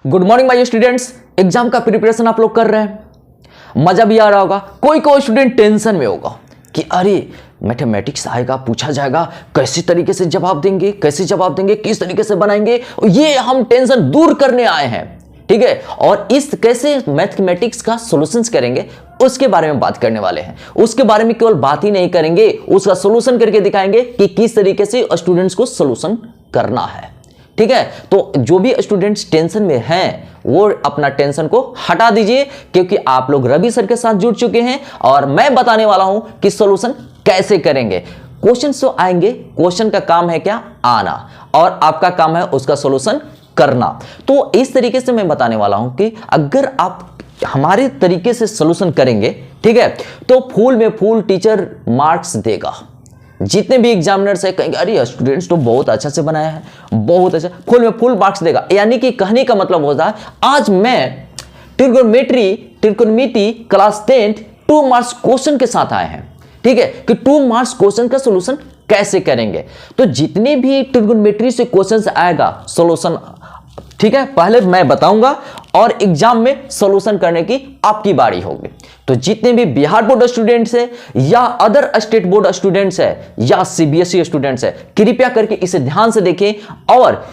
Good morning my students. Exam का preparation आप लोग कर रहे हैं, मजा भी आ रहा होगा। कोई स्टूडेंट टेंशन में होगा कि अरे मैथमेटिक्स आएगा, पूछा जाएगा, कैसे तरीके से जवाब देंगे, किस तरीके से बनाएंगे, ये हम टेंशन दूर करने आए हैं, ठीक है। और इस कैसे मैथमेटिक्स का सॉल्यूशंस करेंगे उसके बारे में बात करने वाले हैं। उसके बारे में केवल बात ही नहीं करेंगे, उसका सॉल्यूशन करके दिखाएंगे कि किस तरीके से स्टूडेंट्स को सॉल्यूशन करना है, ठीक है। तो जो भी स्टूडेंट्स टेंशन में हैं वो अपना टेंशन को हटा दीजिए, क्योंकि आप लोग रवि सर के साथ जुड़ चुके हैं और मैं बताने वाला हूं कि सॉल्यूशन कैसे करेंगे। क्वेश्चन तो आएंगे, क्वेश्चन का काम है क्या, आना, और आपका काम है उसका सॉल्यूशन करना। तो इस तरीके से मैं बताने वाला हूं कि अगर आप हमारे तरीके से सॉल्यूशन करेंगे, ठीक है, तो फुल में फुल टीचर मार्क्स देगा। जितने भी एग्जामिनर्स है कहेंगे अरे स्टूडेंट्स तो बहुत अच्छा से बनाया है, बहुत अच्छा, फुल में फुल मार्क्स देगा। यानी कि कहने का मतलब होता है आज मैं ट्रिग्नोमेट्री क्लास 10 2 मार्क्स क्वेश्चन के साथ आए हैं, ठीक है, कि 2 मार्क्स क्वेश्चन का सॉल्यूशन कैसे करेंगे। तो जितने भी ट्रिग्नोमेट्री से क्वेश्चन आएगा सॉल्यूशन, ठीक है, पहले मैं बताऊंगा और एग्जाम में सॉल्यूशन करने की आपकी बारी होगी। तो जितने भी बिहार बोर्ड स्टूडेंट्स है या अदर स्टेट बोर्ड स्टूडेंट्स है या सीबीएसई स्टूडेंट्स है, कृपया करके इसे ध्यान से देखें। और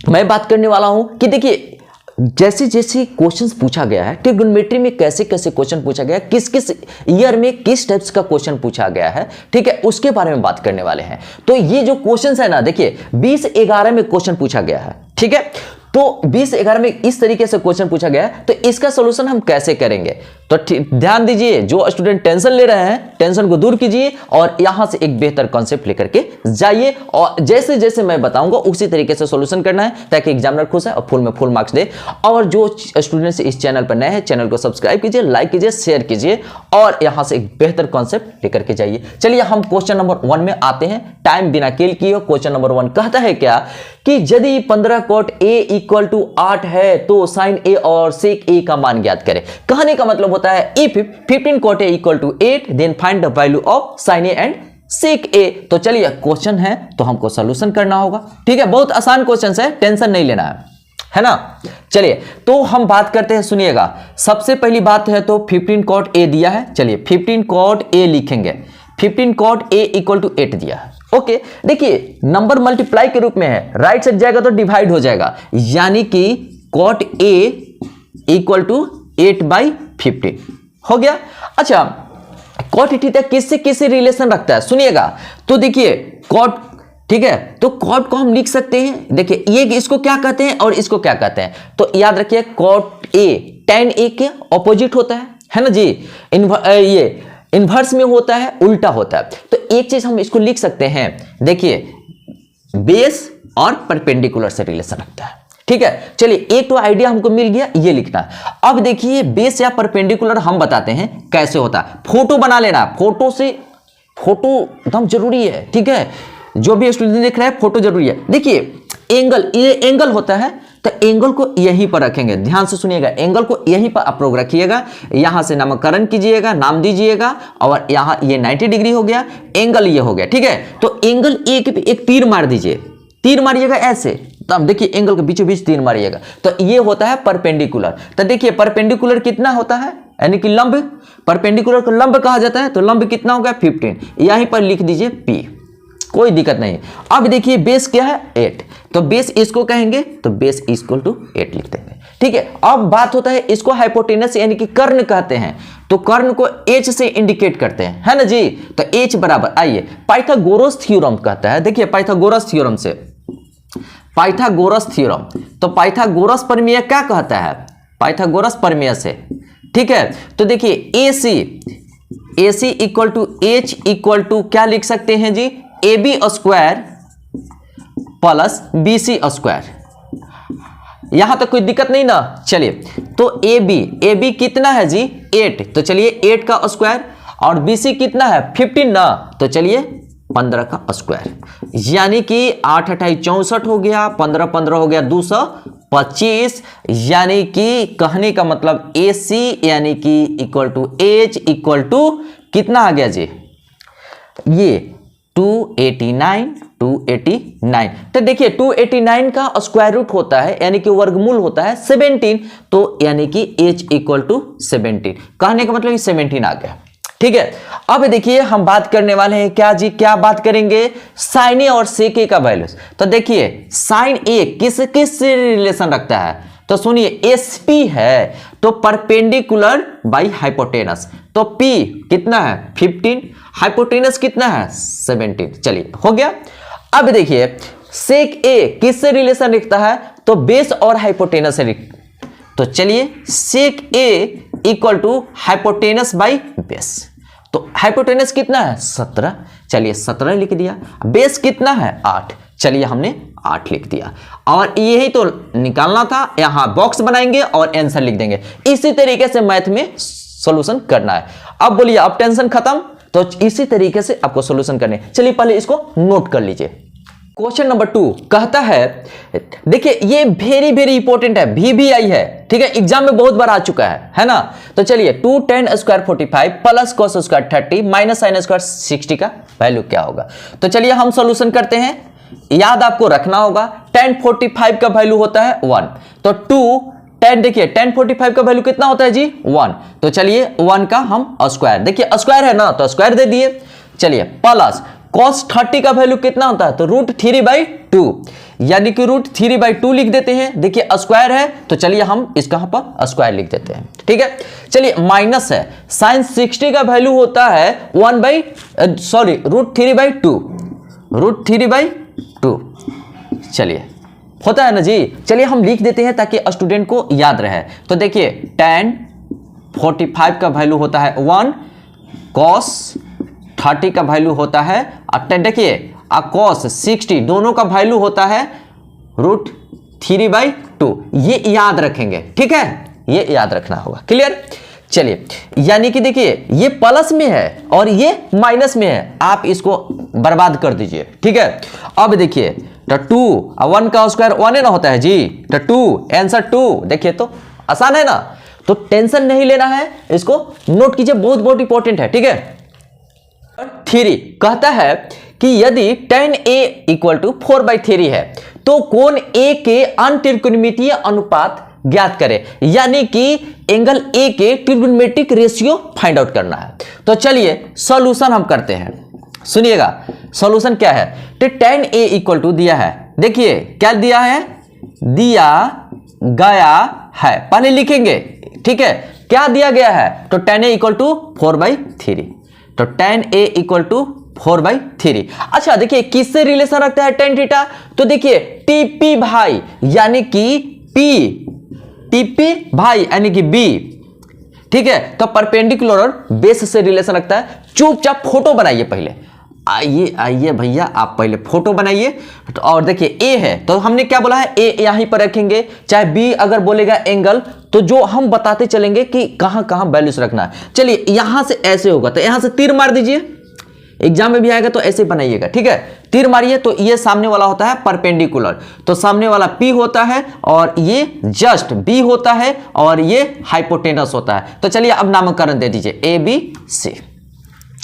मैं बात करने वाला हूं कि देखिए जैसे जैसे क्वेश्चंस पूछा गया है, ट्रिग्नोमेट्री में कैसे कैसे क्वेश्चन पूछा गया है, किस किस ईयर में किस टाइप्स का क्वेश्चन पूछा गया है, ठीक है, उसके बारे में बात करने वाले हैं। तो ये जो क्वेश्चंस है ना, देखिए 2011 में क्वेश्चन पूछा गया है, ठीक है। तो 2011 में इस तरीके से क्वेश्चन पूछा गया है, तो इसका सॉल्यूशन हम कैसे करेंगे। तो ध्यान दीजिए, जो स्टूडेंट टेंशन ले रहे हैं टेंशन को दूर कीजिए और यहां से एक बेहतर कॉन्सेप्ट लेकर के जाइए, और जैसे जैसे मैं बताऊंगा उसी तरीके से सॉल्यूशन करना है ताकि एग्जामिनर खुश है और फुल में फुल मार्क्स दे। और जो स्टूडेंट्स इस चैनल पर नए हैं, चैनल को सब्सक्राइब कीजिए, लाइक कीजिए, शेयर कीजिए और यहां से एक बेहतर कॉन्सेप्ट लेकर के जाइए। चलिए हम क्वेश्चन नंबर 1 में आते हैं, टाइम बिना किल किए। क्वेश्चन नंबर 1 कहता है क्या कि यदि 15 cot a = 8 है तो sin a और sec a का मान ज्ञात करें। कहने का मतलब होता है if 15 cot a = 8 then find the value of sin a and sec a। तो चलिए क्वेश्चन है तो हमको सॉल्यूशन करना होगा, ठीक है। बहुत आसान क्वेश्चन है, टेंशन नहीं लेना है ना। चलिए तो हम बात करते हैं, सुनिएगा। सबसे पहली बात है तो 15 cot a दिया है, चलिए 15 cot a लिखेंगे। 15 cot a = 8 दिया है, ओके। देखिए नंबर मल्टीप्लाई के रूप में है, राइट साइड जाएगा तो डिवाइड हो जाएगा, यानी कि cot a = 8/15 हो गया। अच्छा, cot थीटा किससे किससे रिलेशन रखता है, सुनिएगा। तो देखिए cot, ठीक है, तो cot को हम लिख सकते हैं, देखिए ये इसको क्या कहते हैं और इसको क्या कहते हैं। तो याद रखिए cot a tan a के ऑपोजिट होता है ना जी। ये इन्वर्स में होता है, उल्टा होता है। तो एक चीज हम इसको लिख सकते हैं, देखिए बेस और परपेंडिकुलर से रिलेशन रखता है, ठीक है। चलिए एक तो आइडिया हमको मिल गया, ये लिखना है। अब देखिए बेस या परपेंडिकुलर हम बताते हैं कैसे होता है। फोटो बना लेना, फोटो एकदम जरूरी है, ठीक है। जो भी स्टूडेंट देख रहा है फोटो जरूरी है। देखिए एंगल, ये एंगल होता है, तो एंगल को यहीं पर रखेंगे, ध्यान से सुनिएगा, एंगल को यहीं पर आप लोग रखिएगा, यहां से नामकरण कीजिएगा, नाम दीजिएगा, और यहां ये 90 डिग्री हो गया, एंगल ये हो गया, ठीक है। तो एंगल एक तीर मार दीजिए, तीर मारिएगा ऐसे, तब देखिए एंगल के बीचों बीच तीर मारिएगा, तो ये होता है परपेंडिकुलर। तो देखिए परपेंडिकुलर कितना होता है, यानी कि लंब, परपेंडिकुलर को लंब कहा जाता है, तो लंब कितना हो गया 15, यहीं पर लिख दीजिए P, कोई दिक्कत नहीं। अब देखिए बेस क्या है 8, तो बेस इसको कहेंगे, तो बेस = 8 लिख देंगे, ठीक है। अब बात होता है इसको हाइपोटेनस यानी कि कर्ण कहते हैं, तो कर्ण को H से इंडिकेट करते हैं, है ना जी। तो H बराबर, आइए पाइथागोरस थ्योरम कहता है, देखिए पाइथागोरस थ्योरम से, पाइथागोरस थ्योरम, तो पाइथागोरस प्रमेय क्या कहता है, पाइथागोरस प्रमेय से, ठीक है। तो देखिए AC = H = क्या लिख सकते हैं जी, AB² + BC²। यहां तक कोई दिक्कत नहीं ना। चलिए तो AB कितना है जी 8, तो चलिए 8 का स्क्वायर, और BC कितना है 15 ना, तो चलिए 15 का स्क्वायर, यानी कि 8 × 8 = 64 हो गया, 15 × 15 हो गया 225, यानी कि कहने का मतलब AC यानी कि = H = कितना आ गया जी, ये 289 तो देखिए 289 का स्क्वायर रूट होता है यानी कि वर्गमूल होता है 17, तो यानी कि h इक्वल टू 17। कहने का मतलब 17 आ गया। ठीक है, अब देखिए हम बात करने वाले हैं क्या जी, क्या बात करेंगे, साइन ए और सेक ए का वैल्यूज। तो देखिए साइन ए किस किस से रिलेशन रखता है, तो सुनिए एसपी है तो परपेंडिकुलर बाई हाइपोटेनस, तो पी कितना है 15, हाइपोटेनस कितना है 17। चलिए हो गया। अब देखिए सेक ए किससे रिलेशन रखता है, तो बेस और हाइपोटेनस से। तो चलिए sec A equal to hypotenuse by base, तो हाइपोटेनस कितना है 17, चलिए 17 लिख दिया। बेस कितना है 8, चलिए हमने 8 लिख दिया। और यही तो निकालना था, यहां बॉक्स बनाएंगे और आंसर लिख देंगे। इसी तरीके से मैथ में सॉल्यूशन करना है। अब बोलिए अब टेंशन खत्म, तो इसी तरीके से आपको सॉल्यूशन करने। चलिए पहले इसको नोट कर लीजिए। क्वेश्चन नंबर 2 कहता है, देखिए ये वेरी वेरी इंपॉर्टेंट है, VBI है, ठीक है, एग्जाम में बहुत बार आ चुका है ना। तो चलिए 2 tan square 45 plus cos square 30 minus sin square 60 का वैल्यू क्या होगा। तो चलिए हम सॉल्यूशन करते हैं। याद आपको रखना होगा tan 45 का वैल्यू होता है 1, तो 2 tan, देखिए tan 45 का वैल्यू कितना होता है जी 1, तो चलिए 1 का हम स्क्वायर, देखिए स्क्वायर है ना तो स्क्वायर दे दिए। चलिए प्लस cos 30 का वैल्यू कितना होता है, तो √3/2, यानी कि √3/2 लिख देते हैं। देखिए स्क्वायर है तो चलिए हम इसका यहां पर स्क्वायर लिख देते हैं, ठीक है। चलिए माइनस है sin 60 का वैल्यू होता है √3/2, चलिए होता है ना जी। चलिए हम लिख देते हैं ताकि स्टूडेंट को याद रहे। तो देखिए tan 45 का वैल्यू होता है 1, cos 30 का वैल्यू होता है, देखिए cos 60 दोनों का वैल्यू होता है √3/2। ये याद रखेंगे, ठीक है, ये याद रखना होगा, क्लियर। चलिए यानी कि देखिए ये प्लस में है और ये माइनस में है, आप इसको बर्बाद कर दीजिए, ठीक है। अब देखिए तो 2 1 का स्क्वायर 1 है ना होता है जी, तो 2 आंसर 2, देखिए तो आसान है ना, तो टेंशन नहीं लेना है, इसको नोट कीजिए, बहुत बहुत इंपॉर्टेंट है, ठीक है। 3 कहता है कि यदि tan A इक्वल टू 4/3 है तो कोण A के अनत्रिकोणमितीय अनुपात ज्ञात करें, यानी कि एंगल A के ट्रिग्नोमेट्रिक रेशियो फाइंड आउट करना है। तो चलिए सॉल्यूशन हम करते हैं, सुनिएगा सॉल्यूशन क्या है। तो tan A इक्वल टू दिया है, देखिए क्या दिया है, दिया गया है, पहले लिखेंगे, ठीक है, क्या दिया गया है, तो tan A इक्वल टू 4/3, तो tan A इक्वल टू 4/3। अच्छा देखिए किससे रिलेशन रखता है tan थीटा, तो देखिए TP भाई यानी कि TP भाई यानी कि B, ठीक है, तो परपेंडिकुलर और बेस से रिलेशन रखता है। चुपचाप फोटो बनाइए पहले, आइए भैया आप पहले फोटो बनाइए। तो और देखिए A है तो हमने क्या बोला है, A यहीं पर रखेंगे, चाहे B अगर बोलेगा एंगल तो जो हम बताते चलेंगे कि कहां कहां वैल्यूज रखना है। चलिए यहां से ऐसे होगा तो यहां से तीर मार दीजिए, एग्जाम में भी आएगा तो ऐसे बनाइएगा, ठीक है, तीर मारिए। तो ये सामने वाला होता है परपेंडिकुलर, तो सामने वाला P होता है और ये जस्ट B होता है और ये हाइपोटेनस होता है। तो चलिए अब नामकरण दे दीजिए ABC,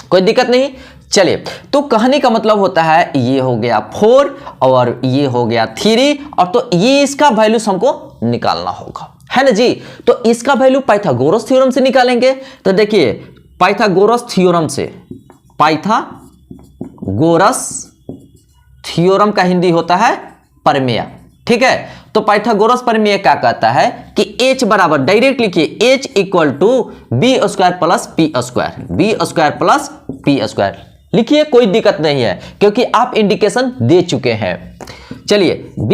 कोई दिक्कत नहीं। चलिए तो कहने का मतलब होता है ये हो गया 4 और ये हो गया 3, और तो ये इसका वैल्यूज हमको निकालना होगा, है ना जी। तो इसका वैल्यू पाइथागोरस थ्योरम से निकालेंगे। तो देखिए पाइथागोरस थ्योरम से, पाइथागोरस थ्योरम का हिंदी होता है प्रमेय, ठीक है। तो पाइथागोरस प्रमेय क्या कहता है कि H बराबर, डायरेक्ट लिखिए H equal to B² plus P² plus P², लिखिए कोई दिक्कत नहीं है क्योंकि आप इंडिकेशन दे चुके हैं। चलिए B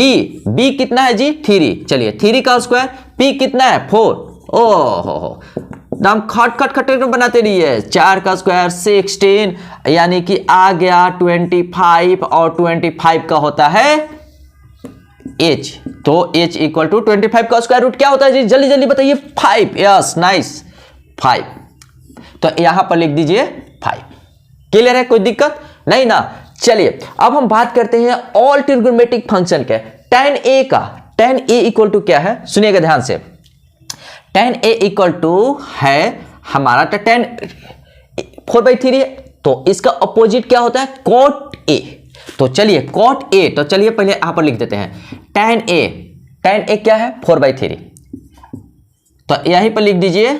कितना है जी 3, चलिए 3 का स्क्वायर, P कितना है 4, ओहो नाम खट बनाते रहिए, 4 का स्क्वायर 16, यानी कि आ गया 25, और 25 का होता है H, तो H इक्वल टू 25 का स्क्वायर रूट क्या होता है जी, जल्दी जल्दी बताइए 5, यस नाइस 5, तो यहां पर लिख दीजिए 5, क्लियर है, कोई दिक्कत नहीं ना। चलिए अब हम बात करते हैं ऑल ट्रिग्नोमेट्रिक फंक्शन के, tan A का, tan A इक्वल टू क्या है, सुनिएगा ध्यान से, tan A इक्वल टू है हमारा tan 4/3 है, तो इसका अपोजिट क्या होता है cot ए। तो चलिए कॉट ए, तो चलिए पहले यहां पर लिख देते हैं tan ए। tan ए क्या है 4/3, तो यहीं पर लिख दीजिए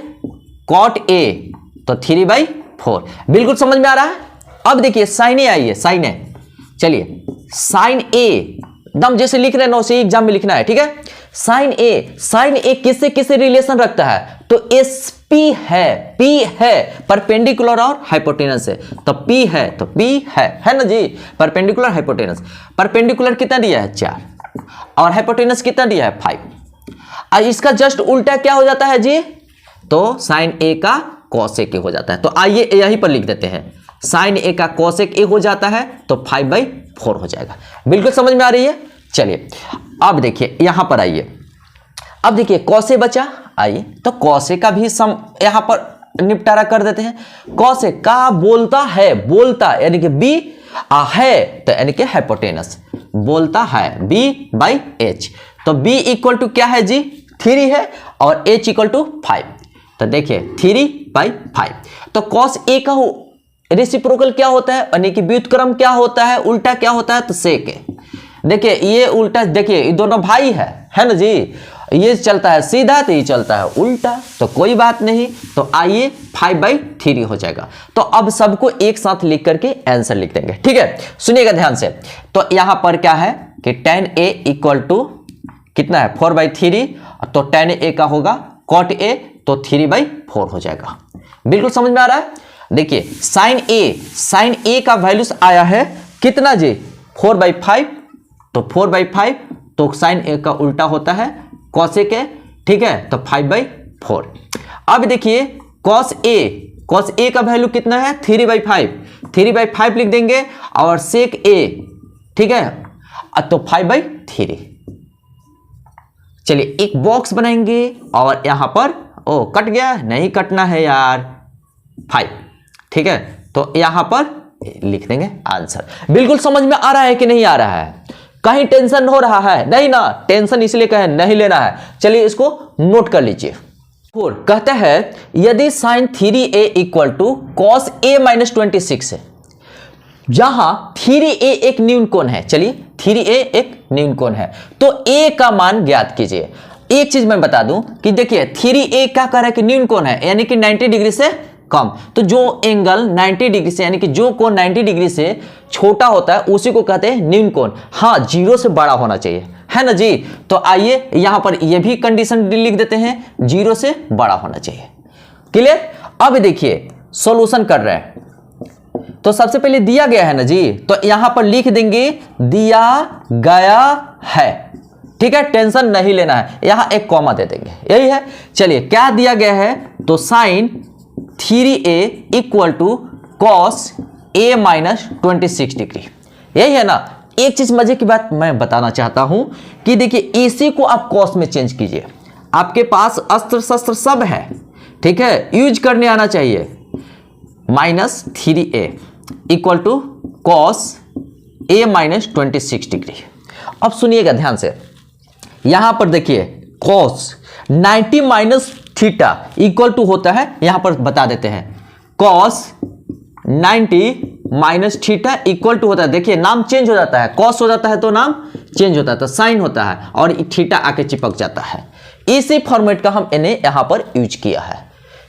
कॉट ए, तो 3/4। बिल्कुल समझ में आ रहा है। अब देखिए साइन ए आइए, साइन ए, चलिए साइन ए एकदम जैसे लिख रहे हैं ना उसे एग्जाम में लिखना है, ठीक है। साइन ए किससे किससे रिलेशन रखता है, तो एस पी है, पी है परपेंडिकुलर और हाइपोटेनस है, तो पी है, तो पी है ना जी, परपेंडिकुलर हाइपोटेनस। परपेंडिकुलर कितना दिया है 4 और हाइपोटेनस कितना दिया है 5। और इसका जस्ट उल्टा क्या हो जाता है जी, तो साइन ए का कॉसेक ए हो जाता है। तो आइए यहीं पर लिख देते हैं साइन ए का कॉसेक ए हो जाता है, तो 5/4 हो जाएगा। बिल्कुल समझ में आ रही है। चलिए अब देखिए यहां पर आइए, अब देखिए कॉसे बचा, आइए तो कॉसे का भी सम यहां पर निपटारा कर देते हैं। कॉसे का बोलता है, बोलता यानी कि बी है, तो यानी कि हाइपोटेनस बोलता है b/h, तो b इक्वल टू क्या है जी 3 है और h इक्वल टू 5, तो देखिए 3/5। तो कॉस ए का रेसिप्रोकल क्या होता है, यानी कि व्युत्क्रम क्या होता है, उल्टा क्या होता है, तो सेक है। देखिए ये उल्टा, देखिए ये दोनों भाई है ना जी, ये चलता है सीधा तो ये चलता है उल्टा, तो कोई बात नहीं। तो आइए 5/3 हो जाएगा। तो अब सबको एक साथ लिख करके आंसर लिख देंगे, ठीक है। सुनिएगा ध्यान से, तो यहां पर क्या है कि tan a इक्वल टू कितना है 4/3, तो tan a का होगा cot a, तो 3/4 हो जाएगा। बिल्कुल समझ में आ रहा है। देखिए साइन ए का वैल्यूज आया है कितना जी 4/5, तो 4/5, तो साइन ए का उल्टा होता है कॉसेक ए, ठीक है, तो 5/4। अब देखिए कॉस ए का वैल्यू कितना है 3/5 लिख देंगे, और सेक ए, ठीक है, तो 5/3। चलिए एक बॉक्स बनाएंगे और यहां पर कट गया, नहीं कटना है यार 5, ठीक है, तो यहां पर लिख देंगे आंसर। बिल्कुल समझ में आ रहा है कि नहीं आ रहा है, कहीं टेंशन हो रहा है नहीं ना, टेंशन इसलिए कहें नहीं लेना है। चलिए इसको नोट कर लीजिए। 4 कहते हैं यदि sine 3a equal to cos a - 26 है, जहां 3a एक न्यून कोण है, चलिए 3a एक न्यून कोण है, तो a का मान ज्ञात कीजिए। एक चीज मैं बता दूं कि देखिए 3a क्या कर रहा है कि न्यून कोण है, यानी कि 90 डिग्री से कम, तो जो एंगल 90 डिग्री से, यानी कि जो कोण 90 डिग्री से छोटा होता है उसी को कहते हैं न्यून कोण। हाँ 0 से बड़ा होना चाहिए, है ना जी। तो आइए यहां पर ये भी कंडीशन लिख देते हैं, 0 से बड़ा होना चाहिए। क्लियर। अब देखिए सॉल्यूशन कर रहे हैं, तो सबसे पहले दिया गया है ना जी, तो यहां पर लिख देंगे दिया गया है, ठीक है, टेंशन नहीं लेना है, यहां एक कॉमा दे देंगे, यही है। चलिए क्या दिया गया है, तो sine 3a equal to cos a - 26 degree, यही है ना। एक चीज मजे की बात मैं बताना चाहता हूं कि देखिए AC को आप कॉस में चेंज कीजिए, आपके पास अस्त्र शस्त्र सब है, ठीक है, यूज करने आना चाहिए। -3a equal to cos a - 26 degree. अब सुनिएगा ध्यान से, यहां पर देखिए कॉस 90 - थीटा इक्वल टू होता है, यहां पर बता देते हैं कॉस 90 - थीटा इक्वल टू होता है, देखिए नाम चेंज हो जाता है, कॉस हो जाता है तो नाम चेंज होता है, तो साइन होता है और थीटा आके चिपक जाता है। इसी फॉर्मेट का हम इन्हें यहां पर यूज किया है,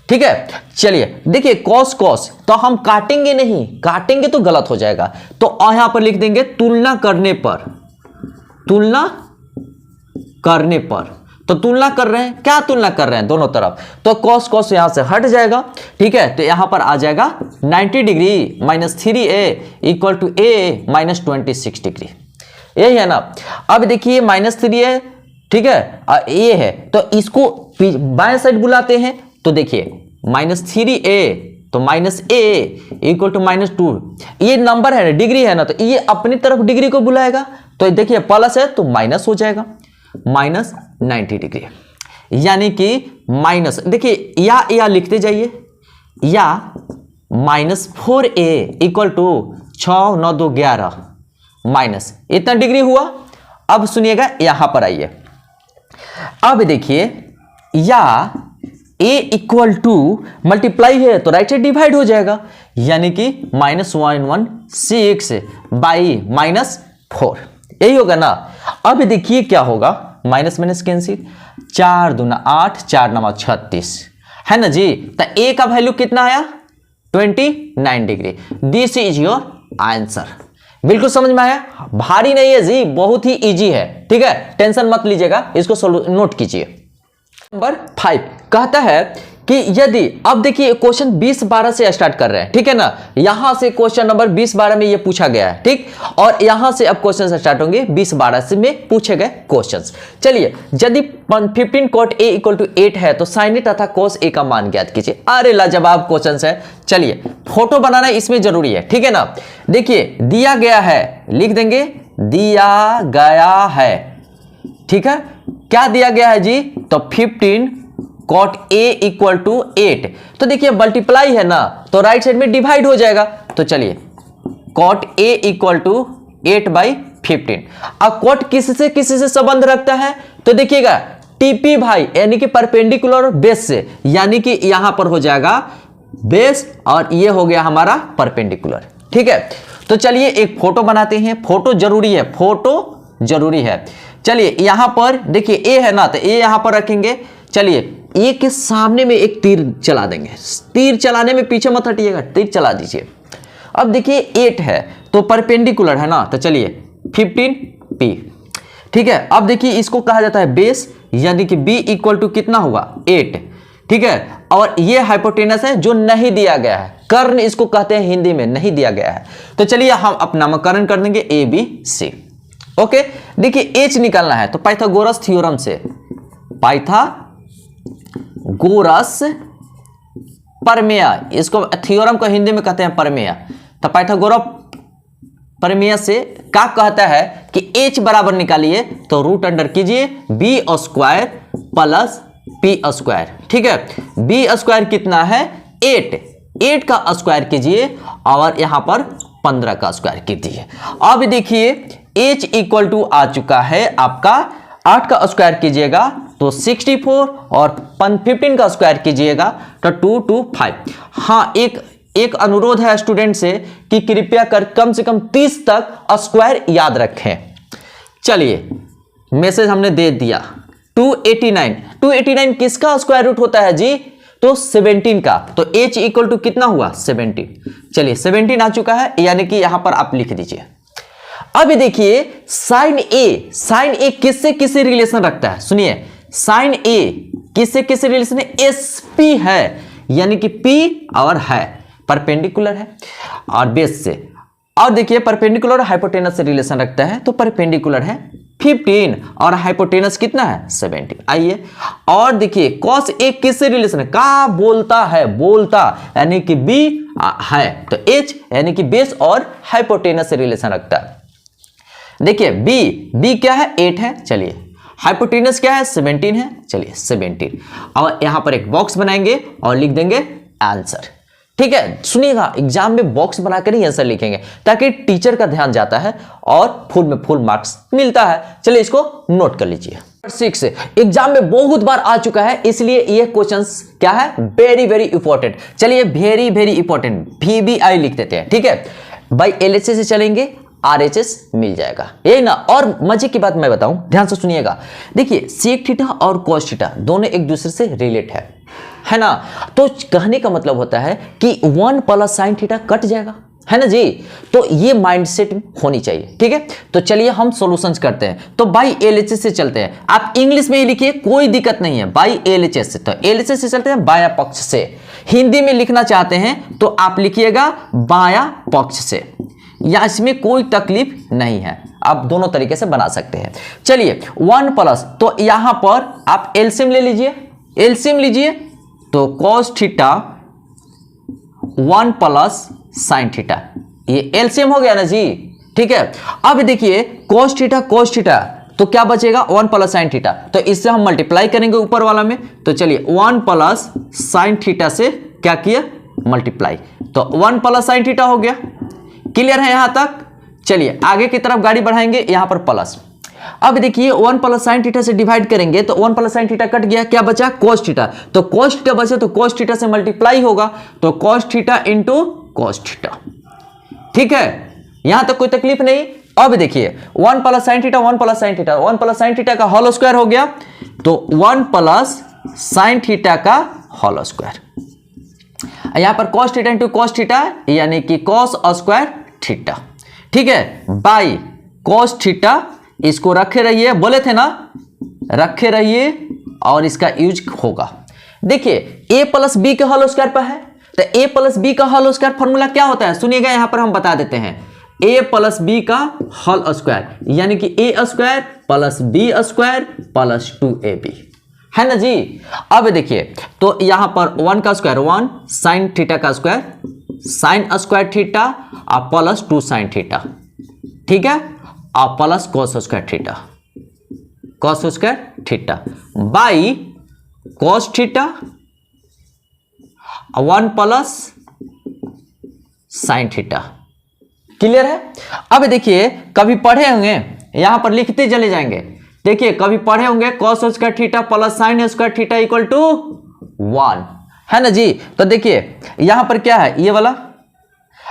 ठीक है। चलिए देखिए कॉस तो हम काटेंगे नहीं, काटेंगे तो गलत हो जाएगा, तो यहां पर लिख देंगे तुलना करने पर, तो तुलना कर रहे हैं, क्या तुलना कर रहे हैं दोनों तरफ, तो कॉस यहां से हट जाएगा, ठीक है, तो यहां पर आ जाएगा 90 degree -3a equal to a - 26 degree, यही है ना। अब देखिए -3a, ठीक है, a है तो इसको बाएं साइड बुलाते हैं, तो देखिए -3a तो -a इक्वल टू -2, ये नंबर है ना, डिग्री है ना, तो ये अपनी तरफ डिग्री को बुलाएगा, तो देखिए प्लस है तो माइनस हो जाएगा, -90 डिग्री, यानी कि माइनस, देखिए या लिखते जाइए, या -4a इक्वल टू 6 9 2 11 माइनस इतना डिग्री हुआ। अब सुनिएगा यहां पर आइए, अब देखिए या a इक्वल टू मल्टीप्लाई है तो राइट साइड डिवाइड हो जाएगा, यानी कि -116 बाई -4, यही होगा ना। अब देखिए क्या होगा, माइनस माइनस कैंसिल, 4 दूना 8, 4 9 36 है ना जी। तो a का वैल्यू कितना आया 29 degree. This is your answer. बिल्कुल समझ में आया, भारी नहीं है जी, बहुत ही इजी है, ठीक है, टेंशन मत लीजिएगा, इसको नोट कीजिए। नंबर 5 कहता है कि यदि, अब देखिए क्वेश्चन 20-12 से स्टार्ट कर रहे हैं, ठीक है ना, यहां से क्वेश्चन नंबर 20-12 में ये पूछा गया है, ठीक, और यहां से अब क्वेश्चन स्टार्ट होंगे 20-12 से में पूछे गए क्वेश्चंस। चलिए, यदि 15 cot a इक्वल टू 8 है तो sin a तथा cos a का मान ज्ञात कीजिए। अरे लाजवाब क्वेश्चन है। चलिए, फोटो बनाना इसमें जरूरी है, ठीक है ना। देखिए दिया गया है, लिख देंगे दिया गया है, ठीक है, क्या दिया गया है जी, तो 15 cot a इक्वल टू 8, तो देखिए मल्टीप्लाई है ना, तो राइट साइड में डिवाइड हो जाएगा। तो चलिए cot a इक्वल टू 8/15। अब cot किसी से संबंध रखता है, तो देखिएगा टीपी भाई, यानी कि परपेंडिकुलर बेस से, यानी कि यहां पर हो जाएगा बेस और ये हो गया हमारा परपेंडिकुलर, ठीक है। तो चलिए एक फोटो बनाते हैं, फोटो जरूरी है, फोटो जरूरी है। चलिए यहां पर देखिए a है ना, तो a यहां पर रखेंगे। चलिए a के सामने में एक तीर चला देंगे, तीर चलाने में पीछे मत हटिएगा, तीर चला दीजिए। अब देखिए 8 है तो परपेंडिकुलर है ना, तो चलिए 15p, ठीक है। अब देखिए इसको कहा जाता है बेस, यानी कि b इक्वल टू कितना होगा 8, ठीक है। और ये हाइपोटेनस है जो नहीं दिया गया है, कर्ण इसको कहते हैं हिंदी में, नहीं दिया गया है। तो चलिए हम अपना नामकरण कर देंगे ABC, ओके। देखिए h निकालना है तो पाइथागोरस थ्योरम से, पाइथागोरस प्रमेय, इसको थ्योरम को हिंदी में कहते हैं प्रमेय। तो पाइथागोरस प्रमेय से क्या कहता है कि h बराबर निकालिए तो रूट अंडर कीजिए b स्क्वायर प्लस p स्क्वायर, ठीक है। b स्क्वायर कितना है 8 का स्क्वायर कीजिए और यहां पर 15 का स्क्वायर कीजिए। अब देखिए h इक्वल टू आ चुका है आपका 8 का स्क्वायर कीजिएगा तो 64 और 15 का स्क्वायर कीजिएगा तो 225। हाँ, एक अनुरोध है स्टूडेंट से कि कृपया कर कम से कम 30 तक स्क्वायर याद रखें। चलिए मैसेज हमने दे दिया। 289 किसका स्क्वायर रूट होता है जी, तो 17 का। तो h इक्वल टू कितना हुआ 17। चलिए 17 आ चुका है, यानी कि यहां पर आप लिख दीजिए। अब देखिए साइन ए किससे रिलेशन रखता है, सुनिए, साइन ए किससे रिलेशन है, SP है, यानी कि P और है परपेंडिकुलर है और बेस से। और देखिए परपेंडिकुलर और हाइपोटेनस से रिलेशन रखता है, तो परपेंडिकुलर है 15 और हाइपोटेनस कितना है 17। आइए और देखिए कॉस ए किससे रिलेशन है, का बोलता है, बोलता यानी कि B है, तो H यानी कि बेस और हाइपोटेनस से रिलेशन रखता है। देखिए B क्या है 8 है, चलिए हाइपोटेनस क्या है 17 है, चलिए 17। और यहां पर एक बॉक्स बनाएंगे और लिख देंगे आंसर, ठीक है। सुनिएगा एग्जाम में बॉक्स बनाकर ही आंसर लिखेंगे ताकि टीचर का ध्यान जाता है और फुल में फुल मार्क्स मिलता है। चलिए इसको नोट कर लीजिए। 6 एग्जाम में बहुत बार आ चुका है, इसलिए ये क्वेश्चंस क्या है वेरी वेरी इंपॉर्टेंट। चलिए वेरी वेरी इंपॉर्टेंट VBI लिख देते हैं, ठीक है। बाई LHS से चलेंगे RHS मिल जाएगा, यही ना। और मजे की बात मैं बताऊं, ध्यान से सुनिएगा। देखिए सेक थीटा और कॉस थीटा दोनों एक दूसरे से रिलेट है ना। तो कहने का मतलब होता है कि 1 प्लस साइन थीटा कट जाएगा, है ना जी। तो ये माइंडसेट होनी चाहिए, ठीक है। तो चलिए हम सॉल्यूशंस करते हैं। तो बाई LHS से चलते हैं, आप इंग्लिश में ही लिखिए कोई दिक्कत नहीं है, बाई LHS से। तो LHS से चलते हैं बायां पक्ष से। हिंदी में लिखना चाहते हैं तो आप लिखिएगा बायां पक्ष से, या इसमें कोई तकलीफ नहीं है, आप दोनों तरीके से बना सकते हैं। चलिए 1 प्लस, तो यहां पर आप एलसीएम ले लीजिए, एलसीएम लीजिए तो cos theta 1 plus sine theta, ये एलसीएम हो गया ना जी, ठीक है। अब देखिए cos थीटा तो क्या बचेगा 1 प्लस साइन थीटा, तो इससे हम मल्टीप्लाई करेंगे ऊपर वाला में। तो चलिए 1 प्लस साइन थीटा से क्या किया मल्टीप्लाई, तो 1 प्लस साइन थीटा हो गया। क्लियर है यहां तक। चलिए आगे की तरफ गाड़ी बढ़ाएंगे, यहां पर प्लस, अब देखिए 1 प्लस साइन थीटा से डिवाइड करेंगे तो 1 प्लस साइन थीटा कट गया, क्या बचा कॉस थीटा। तो कॉस थीटा बचे तो कॉस थीटा से मल्टीप्लाई होगा, तो cos theta into cos theta. ठीक है, यहां तक कोई तकलीफ नहीं। अब देखिए 1 plus sine theta 1 plus sine theta 1 plus sine theta का होल स्क्वायर हो गया, तो 1 प्लस साइन थीटा का होल स्क्वायर। यहां पर cos theta into cos theta यानी कि cos स्क्वायर थीटा। ठीक है, बाई cos थीटा, इसको रखे रहिए, बोले थे ना रखे रहिए और इसका यूज होगा। देखिए a प्लस बी के होल स्क्वायर पर है, तो a प्लस बी का होल स्क्वायर फॉर्मूला क्या होता है सुनिएगा, यहां पर हम बता देते हैं। a प्लस बी का होल स्क्वायर यानी कि a square plus B square plus 2ab, है ना जी। अब देखिए तो यहां पर 1 का स्क्वायर 1 साइन थीटा का स्क्वायर साइन स्क्वायर थीटा और प्लस 2 साइन थीटा, ठीक है, और plus cos square theta, cos square theta by cos theta 1 plus sine theta. Clear है। अब देखिए कभी पढ़े होंगे, यहां पर लिखते चले जाएंगे। देखिए कभी पढ़े होंगे cos square theta plus sine square theta equal to 1, है ना जी। तो देखिए यहां पर क्या है, ये वाला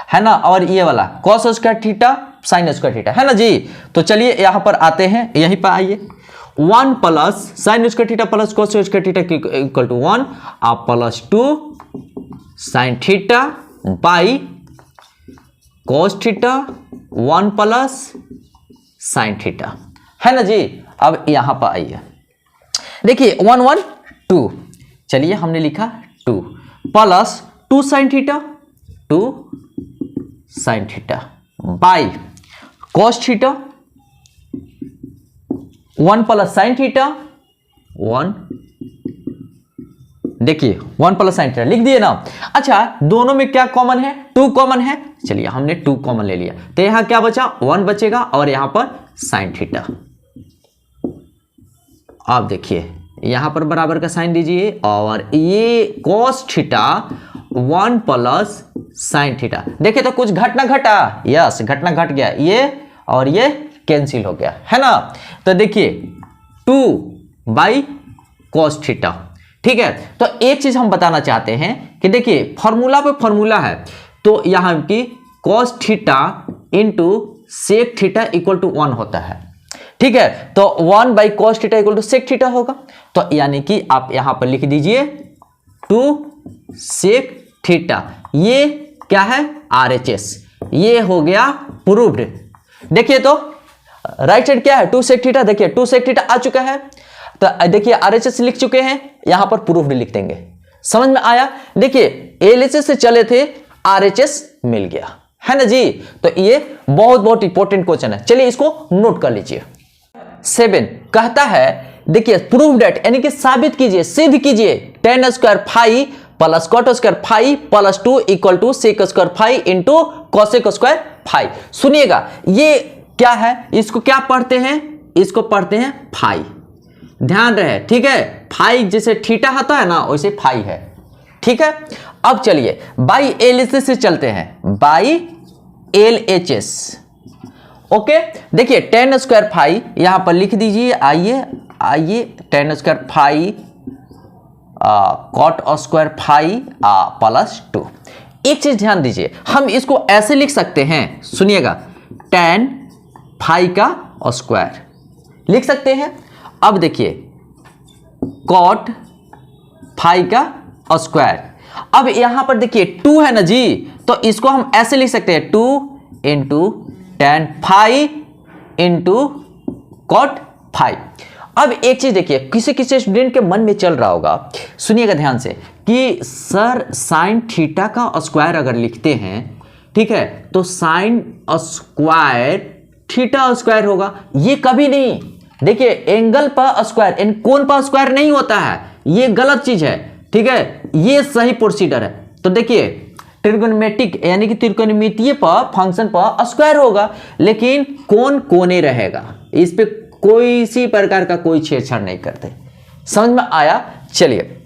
है ना, और ये वाला cos square theta sine square theta, है ना जी। तो चलिए यहां पर आते हैं, यहीं पर आइए। 1 plus sine square theta plus cos square theta equal to 1 और plus 2 sine theta by cos theta 1 plus sine theta, है ना जी। अब यहां पर आइए, देखिए 1 1 2, चलिए हमने लिखा 2 plus 2 sine theta 2 sine theta by cos theta 1 plus sine theta 1, देखिए 1 प्लस साइन थीटा लिख दिए ना। अच्छा दोनों में क्या कॉमन है, 2 कॉमन है, चलिए हमने 2 कॉमन ले लिया, तो यहां क्या बचा 1 बचेगा और यहां पर साइन थीटा। आप देखिए यहां पर बराबर का साइन दीजिए और ये cos theta 1 plus sine theta, देखिए तो कुछ घटना घटा, यस घटना घट गया, ये और ये कैंसिल हो गया, है ना। तो देखिए 2 बाई कॉस थीटा, ठीक है। तो एक चीज हम बताना चाहते हैं कि देखिए फॉर्मूला पे फॉर्मूला है, तो यहां की cos theta into sec theta equal to 1 होता है, ठीक है। तो 1 by cos theta equal to sec theta होगा, तो यानी कि आप यहां पर लिख दीजिए 2 सेक थीटा, ये क्या है RHS, ये हो गया प्रूव्ड। देखिए तो राइट साइड क्या है 2 सेक थीटा, देखिए 2 सेक थीटा आ चुका है, तो देखिए RHS लिख चुके हैं, यहां पर प्रूव्ड लिख देंगे। समझ में आया। देखिए LHS से चले थे, RHS मिल गया, है ना जी। तो ये बहुत बहुत इंपॉर्टेंट क्वेश्चन है, चलिए इसको नोट कर लीजिए। 7 कहता है देखिए प्रूव दैट यानी कि साबित कीजिए, सिद्ध कीजिए tan square phi plus cot square phi plus 2 equal to sec square phi into cosec square phi. सुनिएगा ये क्या है, इसको क्या पढ़ते हैं, इसको पढ़ते हैं फाई, ध्यान रहे, ठीक है। फाई जैसे थीटा होता है ना वैसे फाई है, ठीक है। अब चलिए बाई LHS से चलते हैं, बाई LHS, ओके। देखिए tan स्क्वायर फाई यहां पर लिख दीजिए, आइए आइए tan square phi cot square phi plus 2। एक चीज ध्यान दीजिए, हम इसको ऐसे लिख सकते हैं, सुनिएगा tan फाई का स्क्वायर लिख सकते हैं। अब देखिए कॉट फाई का स्क्वायर, अब यहां पर देखिए 2 है ना जी, तो इसको हम ऐसे लिख सकते हैं 2 into tan phi into cot phi. अब एक चीज देखिए, किसी किसी स्टूडेंट के मन में चल रहा होगा, सुनिएगा ध्यान से, कि सर साइन थीटा का स्क्वायर अगर लिखते हैं, ठीक है, तो साइन स्क्वायर थीटा स्क्वायर होगा। ये कभी नहीं, देखिए एंगल पर स्क्वायर कोण पर स्क्वायर नहीं होता है, ये गलत चीज है, ठीक है, ये सही प्रोसीजर है। तो देखिए ट्रिगोनोमेट्रिक यानी कि त्रिकोणमितीय पर फंक्शन पर स्क्वायर होगा, लेकिन कोण कोने रहेगा, इस पे कोई सी प्रकार का कोई छेड़छाड़ नहीं करते। समझ में आया। चलिए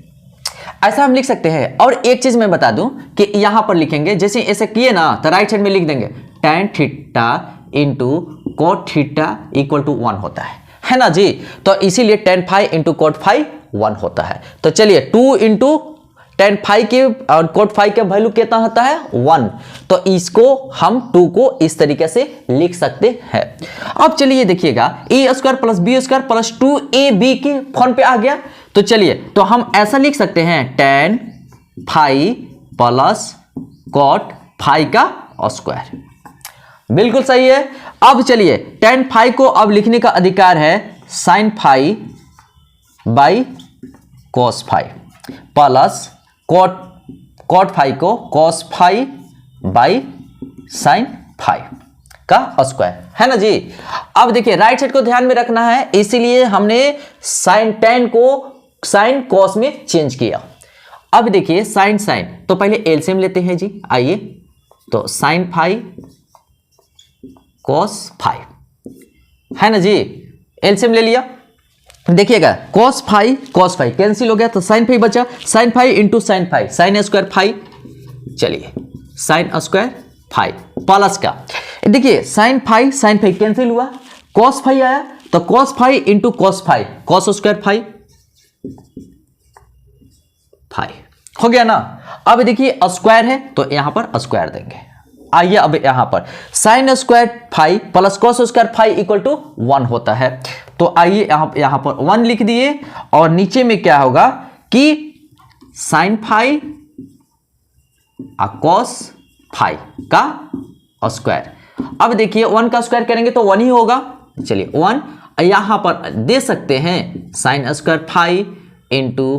ऐसा हम लिख सकते हैं। और एक चीज मैं बता दूं कि यहां पर लिखेंगे, जैसे ऐसे किए ना तो राइट साइड में लिख देंगे tan theta into cot theta equal to 1 होता है ना जी। तो इसीलिए tan phi into cot phi 1 होता है। तो चलिए 2 इंटू tan phi के और cot phi का वैल्यू कितना होता है 1। तो इसको हम 2 को इस तरीके से लिख सकते हैं। अब चलिए देखिएगा a square plus B square plus 2ab के फॉर्म पे आ गया। तो चलिए तो हम ऐसा लिख सकते हैं tan phi plus cot phi का स्क्वायर, बिल्कुल सही है। अब चलिए tan phi को अब लिखने का अधिकार है sin phi by cos phi plus cot phi को cos phi by sin phi का स्क्वायर, है ना जी। अब देखिए राइट साइड को ध्यान में रखना है, इसीलिए हमने sin tan को sin cos में चेंज किया। अब देखिए sin तो पहले एलसीएम लेते हैं जी, आइए। तो sin phi cos phi, है ना जी, एलसीएम ले लिया। देखिएगा cos phi कैंसिल हो गया, तो sin phi बचा, sin phi into sin phi, sin square phi, चलिए sin स्क्वायर phi प्लस का, देखिए sin phi कैंसिल हुआ, cos phi आया, तो cos phi into cos phi, cos square phi हो गया ना। अब देखिए स्क्वायर है तो यहां पर स्क्वायर देंगे। आइए अब यहां पर sin square phi plus cos square phi equal to 1 होता है। तो आइए यहां पर 1 लिख दिए, और नीचे में क्या होगा कि sin phi cos phi का स्क्वायर। अब देखिए 1 का स्क्वायर करेंगे तो 1 ही होगा, चलिए 1 यहां पर दे सकते हैं sin square phi into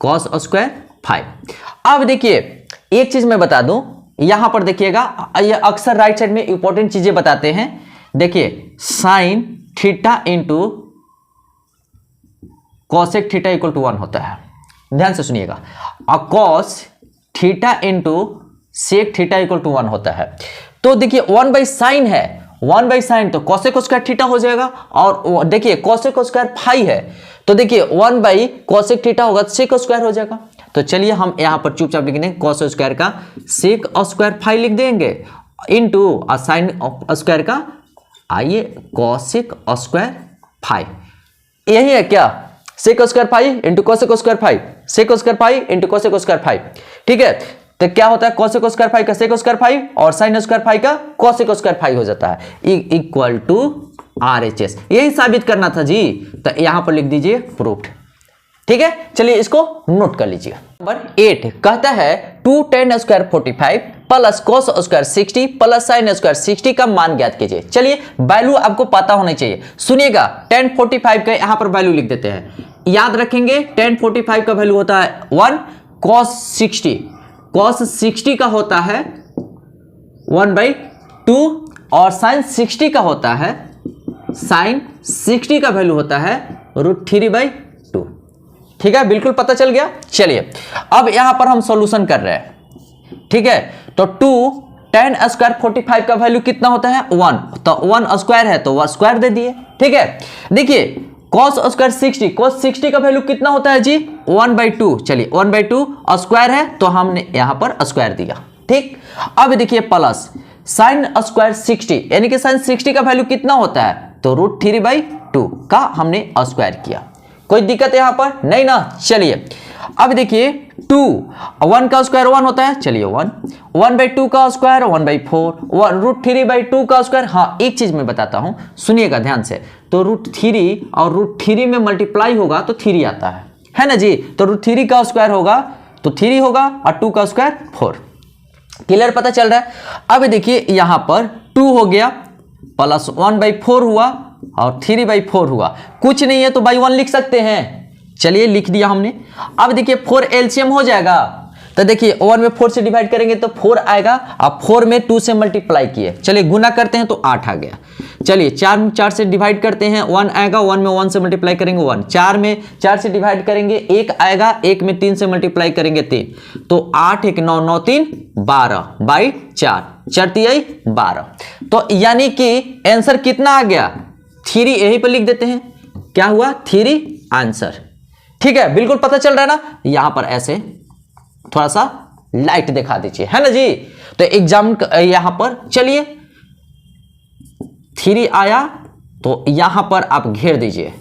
cos square phi। अब देखिए एक चीज मैं बता दूं, यहां पर देखिएगा ये अक्सर राइट साइड में इंपॉर्टेंट चीजें बताते हैं। देखिए sin theta into cosec theta equal to 1 होता है, ध्यान से सुनिएगा, और cos theta into sec theta equal to 1 होता है। तो देखिए 1 बाई साइन है, 1 बाई साइन तो cosec स्क्वायर थीटा हो जाएगा, और देखिए cosec स्क्वायर phi है, तो देखिए 1 बाई cosec थीटा होगा, sec स्क्वायर हो जाएगा। तो चलिए हम यहां पर चुपचाप लिख देंगे cos स्क्वायर का sec स्क्वायर phi लिख देंगे इंटू sin स्क्वायर का, आइए cosec स्क्वायर phi, यही है क्या, sec square phi into cosec square phi, sec square phi into cosec square phi, ठीक है। तो क्या होता है cosec स्क्वायर phi का sec स्क्वायर phi और sin स्क्वायर phi का cosec स्क्वायर phi हो जाता है, इक्वल टू RHS। यही साबित करना था जी, तो यहां पर लिख दीजिए प्रूफ्ड, ठीक है। चलिए इसको नोट कर लीजिए। नंबर 8 कहता है 2 tan square 45 plus cos square 60 plus sin square 60 का मान ज्ञात कीजिए। चलिए वैल्यू आपको पता होनी चाहिए, सुनिएगा tan 45 का यहां पर वैल्यू लिख देते हैं, याद रखेंगे tan 45 का वैल्यू होता है 1, cos 60 का होता है 1/2 और sin 60 का होता है, sin 60 का वैल्यू होता है √3/2, ठीक है, बिल्कुल पता चल गया। चलिए अब यहां पर हम सॉल्यूशन कर रहे हैं, ठीक है। तो 2 tan स्क्वायर 45 का वैल्यू कितना होता है 1, तो 1 स्क्वायर है तो 1 स्क्वायर दे दिए, ठीक है। देखिए cos स्क्वायर 60 का वैल्यू कितना होता है जी 1/2, चलिए 1/2 स्क्वायर है तो हमने यहां पर स्क्वायर दिया, ठीक। अब देखिए प्लस sin स्क्वायर 60, यानी कि sin 60 का वैल्यू कितना होता है, तो √3/2 का हमने स्क्वायर किया। कोई दिक्कत यहां पर नहीं ना। चलिए अब देखिए 2, 1 का स्क्वायर 1 होता है, चलिए 1/2 का स्क्वायर 1/4, √3/2 का स्क्वायर। हाँ एक चीज मैं बताता हूं, सुनिएगा ध्यान से, तो √3 और √3 में मल्टीप्लाई होगा तो 3 आता है ना जी। तो √3 का स्क्वायर होगा तो 3 होगा, और 2 का स्क्वायर 4, क्लियर पता चल रहा है। अब देखिए यहां पर 2 हो गया प्लस 1/4 हुआ और 3/4 हुआ, कुछ नहीं है तो बाई 1 लिख सकते हैं, चलिए लिख दिया हमने। अब देखिए 4 एलसीएम हो जाएगा, तो देखिए 1 में 4 से डिवाइड करेंगे तो 4 आएगा, अब 4 में 2 से मल्टीप्लाई किए, चलिए गुना करते हैं तो 8 आ गया। चलिए 4 में 4 से डिवाइड करते हैं 1 आएगा, 1 में 1 से मल्टीप्लाई करेंगे 1, 4 में 4 से डिवाइड करेंगे 1 आएगा, 1 में 3 से मल्टीप्लाई करेंगे 3, तो 8 1 9 9 3 12/4, 4 3 12, तो यानी कि आंसर कितना आ गया 3, यहीं पर लिख देते हैं, क्या हुआ 3 आंसर, ठीक है, बिल्कुल पता चल रहा है ना। यहां पर ऐसे थोड़ा सा लाइट दिखा दीजिए, है ना जी। तो एग्जाम यहां पर चलिए 3 आया तो यहां पर आप घेर दीजिए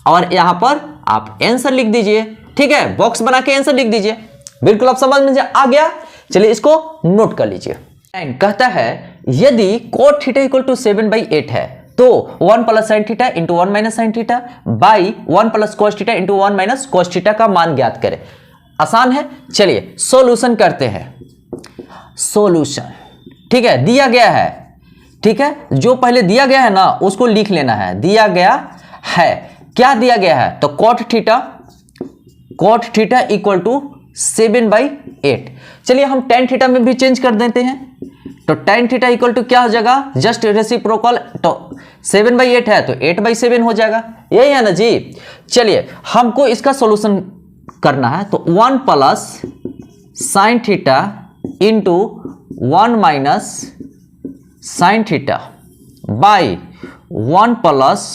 और यहां पर आप आंसर लिख दीजिए। ठीक है, बॉक्स बना के आंसर लिख दीजिए। बिल्कुल आप समझ में आ गया। चलिए इसको नोट कर लीजिए। कहता है यदि cot थीटा इक्वल टू 7/8 है तो 1 plus sine theta into 1 minus sine theta by 1 plus cos theta into 1 minus cos theta का मान ज्ञात करें। आसान है, चलिए सॉल्यूशन करते हैं। सॉल्यूशन, ठीक है, दिया गया है, ठीक है, जो पहले दिया गया है ना उसको लिख लेना है। दिया गया है, क्या दिया गया है, तो cot थीटा इक्वल टू 7/8। चलिए हम tan थीटा में भी चेंज कर देते हैं, तो tan थीटा इक्वल टू क्या हो जाएगा, जस्ट रेसिप्रोकल, तो 7/8 है तो 8/7 हो जाएगा, यही है ना जी। चलिए हमको इसका सॉल्यूशन करना है, तो 1 plus sine theta into 1 minus sine theta by 1 plus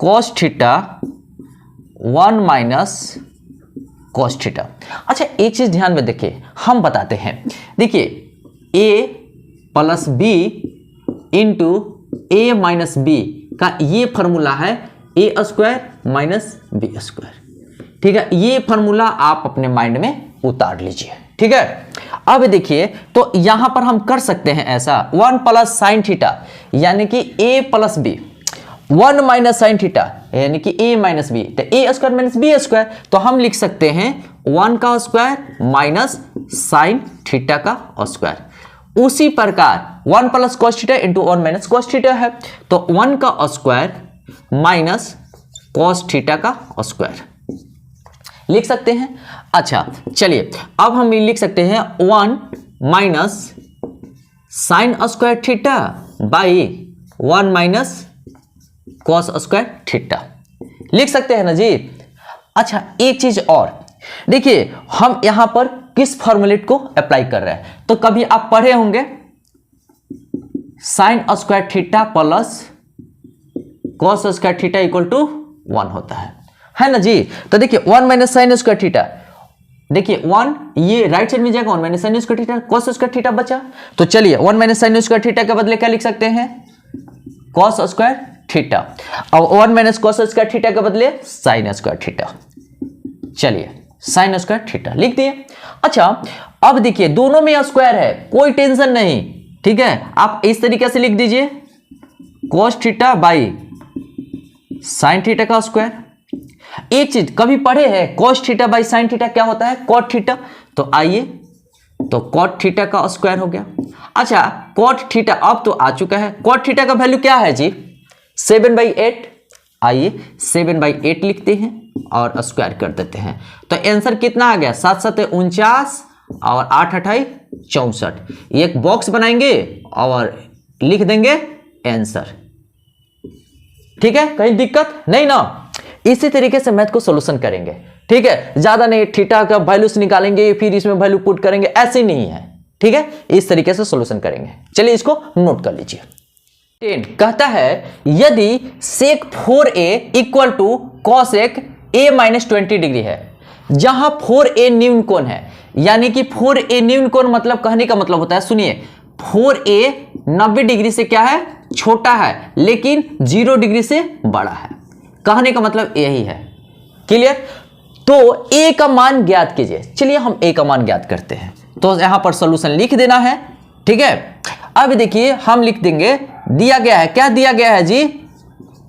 cos theta 1 minus cos theta. अच्छा एक चीज ध्यान में देखिए, हम बताते हैं, देखिए a plus B into A minus B का ये फॉर्मूला है A square minus B square. ठीक है, ये फॉर्मूला आप अपने माइंड में उतार लीजिए। ठीक है, अब देखिए तो यहां पर हम कर सकते हैं ऐसा, 1 प्लस साइन थीटा यानी कि a plus B, 1 minus sine theta यानी कि a माइनस बी, तो a square minus B square, तो हम लिख सकते हैं 1 का स्क्वायर माइनस साइन थीटा का स्क्वायर। उसी प्रकार 1 plus cos theta into 1 minus cos theta है, तो 1 का स्क्वायर माइनस कॉस थीटा का स्क्वायर लिख सकते हैं। अच्छा चलिए अब हम लिख सकते हैं 1 minus sine square theta by 1 minus cos square theta लिख सकते हैं ना जी। अच्छा एक चीज और देखिए, हम यहां पर किस फॉर्मूलेट को अप्लाई कर रहे हैं, तो कभी आप पढ़े होंगे sine square theta plus cos square theta equal to 1 होता है ना जी। तो देखिए 1 माइनस साइन स्क्वायर थीटा, देखिए 1 ये राइट साइड में जाएगा, 1 minus sine square theta, cos square theta बचा, तो चलिए 1 माइनस साइन स्क्वायर थीटा के बदले क्या लिख सकते हैं, कॉस स्क्वायर थीटा, और 1 माइनस कॉस स्क्वायर थीटा के बदले साइन स्क्वायर थीटा। चलिए साइन स्क्वायर थीटा लिख दिए। अच्छा अब देखिए दोनों में स्क्वायर है, कोई टेंशन नहीं, ठीक है, आप इस तरीके से लिख दीजिए cos theta by sine theta का स्क्वायर। एक चीज कभी पढ़े हैं cos theta by sine theta क्या होता है, कॉट थीटा, तो आइए तो कॉट थीटा का स्क्वायर हो गया। अच्छा कॉट थीटा अब तो आ चुका है, कॉट थीटा का वैल्यू क्या है जी, 7/8। आइए 7/8 लिखते हैं और स्क्वायर कर देते हैं, तो आंसर कितना आ गया, 7 7 49 और 8 8 64। एक बॉक्स बनाएंगे और लिख देंगे आंसर। ठीक है, कहीं दिक्कत नहीं ना। इसी तरीके से मैथ को सॉल्यूशन करेंगे, ठीक है, ज्यादा नहीं, थीटा का वैल्यूज निकालेंगे फिर इसमें वैल्यू पुट करेंगे, ऐसे नहीं है। ठीक है, इस तरीके से सॉल्यूशन करेंगे। चलिए इसको नोट कर लीजिए। 10 कहता है यदि sec 4a equal to cosec a minus 20 degree है, जहां 4a न्यून कोण है, यानी कि 4a न्यून कोण मतलब कहने का मतलब होता है, सुनिए 4a 90 डिग्री से क्या है, छोटा है, लेकिन 0 डिग्री से बड़ा है, कहने का मतलब यही है। क्लियर, तो a का मान ज्ञात कीजिए। चलिए हम a का मान ज्ञात करते हैं, तो यहां पर सॉल्यूशन लिख देना है। ठीक है, अब देखिए हम लिख देंगे, दिया गया है, क्या दिया गया है जी,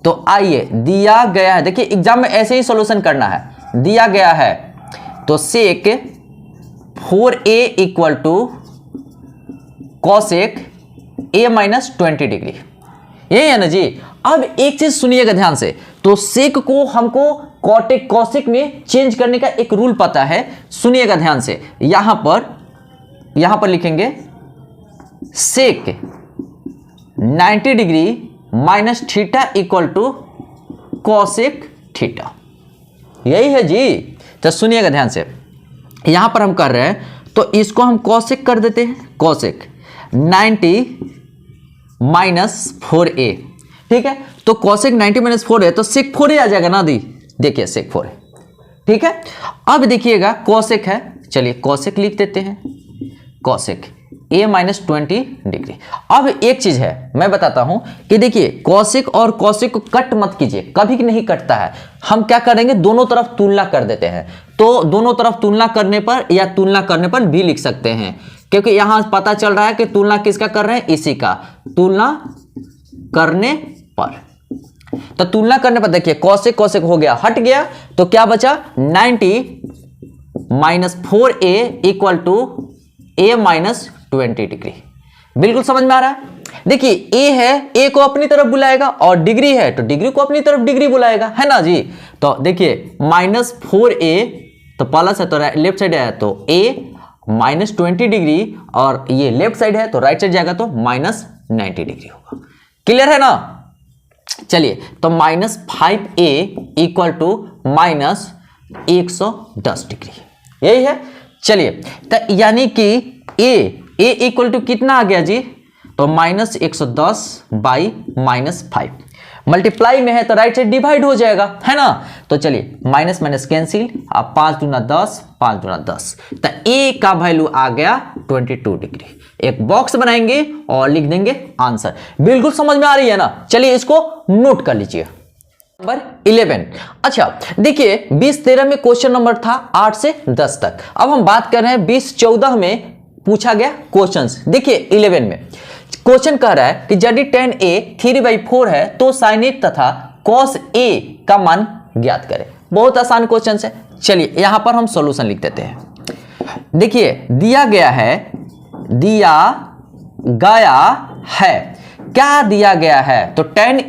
तो आइए दिया गया है, देखिए एग्जाम में ऐसे ही सॉल्यूशन करना है, दिया गया है तो sec 4a equal to cosec a minus 20 degree, यही है ना जी। अब एक चीज सुनिएगा ध्यान से, तो सेक को हमको कॉटेक कॉसेक में चेंज करने का एक रूल पता है, सुनिएगा ध्यान से। यहां पर लिखेंगे sec 90 degree minus theta equal to cosec theta, यही है जी। तो सुनिएगा ध्यान से, यहां पर हम कर रहे हैं तो इसको हम कॉसेक कर देते हैं, कॉसेक 90 माइनस 4a। ठीक है, तो कॉसेक 90 माइनस 4 है तो सेक 4a आ जाएगा ना दी, देखिए सेक 4 है। ठीक है, अब देखिएगा कॉसेक है, चलिए कॉसेक लिख देते हैं, कॉसेक a माइनस 20 डिग्री। अब एक चीज है मैं बताता हूं कि देखिए कौशिक और कौशिक को कट मत कीजिए, कभी नहीं कटता है। हम क्या करेंगे, दोनों तरफ तुलना कर देते हैं। तो दोनों तरफ तुलना करने पर या तुलना करने पर भी लिख सकते हैं, क्योंकि यहां पता चल रहा है कि तुलना किसका कर रहे हैं, इसी का तुलना करने पर। तो तुलना करने पर देखिए कौशिक कौशिक हो गया, हट गया, तो क्या बचा 90 minus 4a equal to a minus 20 degree. बिल्कुल समझ में आ रहा है। देखिए a है, a को अपनी तरफ बुलाएगा, और डिग्री है तो डिग्री को अपनी तरफ डिग्री बुलाएगा, है ना जी। तो देखिए माइनस 4a तो प्लस है तो लेफ्ट साइड है तो a माइनस 20 डिग्री, और ये लेफ्ट साइड है तो राइट साइड जाएगा तो माइनस 90 डिग्री होगा। क्लियर है ना। चलिए तो minus 5a equal to minus 110 degree, यही है। चलिए तो यानी कि a इक्वल टू कितना आ गया जी, तो माइनस 110 बाई माइनस 5, मल्टीप्लाई में है तो राइट साइड डिवाइड हो जाएगा, है ना। तो चलिए माइनस माइनस कैंसिल, अब 5 दूना 10, 5 दूना 10, तो a का वैल्यू आ गया 22 डिग्री। एक बॉक्स बनाएंगे और लिख देंगे आंसर। बिल्कुल समझ में आ रही है ना। चलिए इसको नोट कर लीजिए। नंबर 11। अच्छा देखिए 20-13 में क्वेश्चन नंबर था 8 से 10 तक। अब हम बात कर रहे हैं 20-14 में पूछा गया क्वेश्चंस। देखिए 11 में क्वेश्चन कह रहा है कि यदि tan a 3/4 है तो sin a तथा cos a का मान ज्ञात करें। बहुत आसान क्वेश्चन है। चलिए यहां पर हम सॉल्यूशन लिख देते हैं। देखिए दिया गया है क्या दिया गया है, तो tan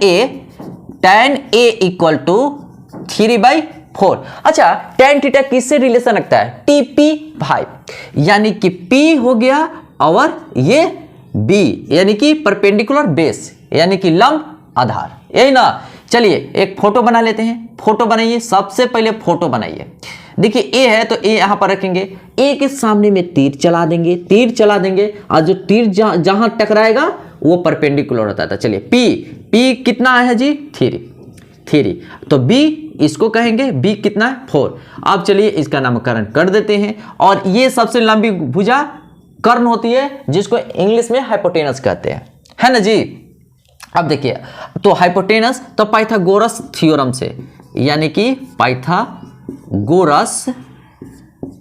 a इक्वल टू 3/4। अच्छा tan थीटा किससे रिलेशन रखता है, TP भाई, यानी कि P हो गया और ये B यानी कि परपेंडिकुलर बेस यानी कि लंब आधार, यही ना। चलिए एक फोटो बना लेते हैं। फोटो बनाइए, सबसे पहले फोटो बनाइए। देखिए A है तो A यहां पर रखेंगे, A के सामने में तीर चला देंगे और जो तीर जहां टकराएगा वो परपेंडिकुलर होता था। चलिए P कितना है जी 3, तो B इसको कहेंगे, B कितना है 4। अब चलिए इसका नामकरण कर देते हैं, और ये सबसे लंबी भुजा कर्ण होती है जिसको इंग्लिश में हाइपोटेनस कहते हैं, है ना जी। अब देखिए तो हाइपोटेनस तो पाइथागोरस थ्योरम से, यानी कि पाइथागोरस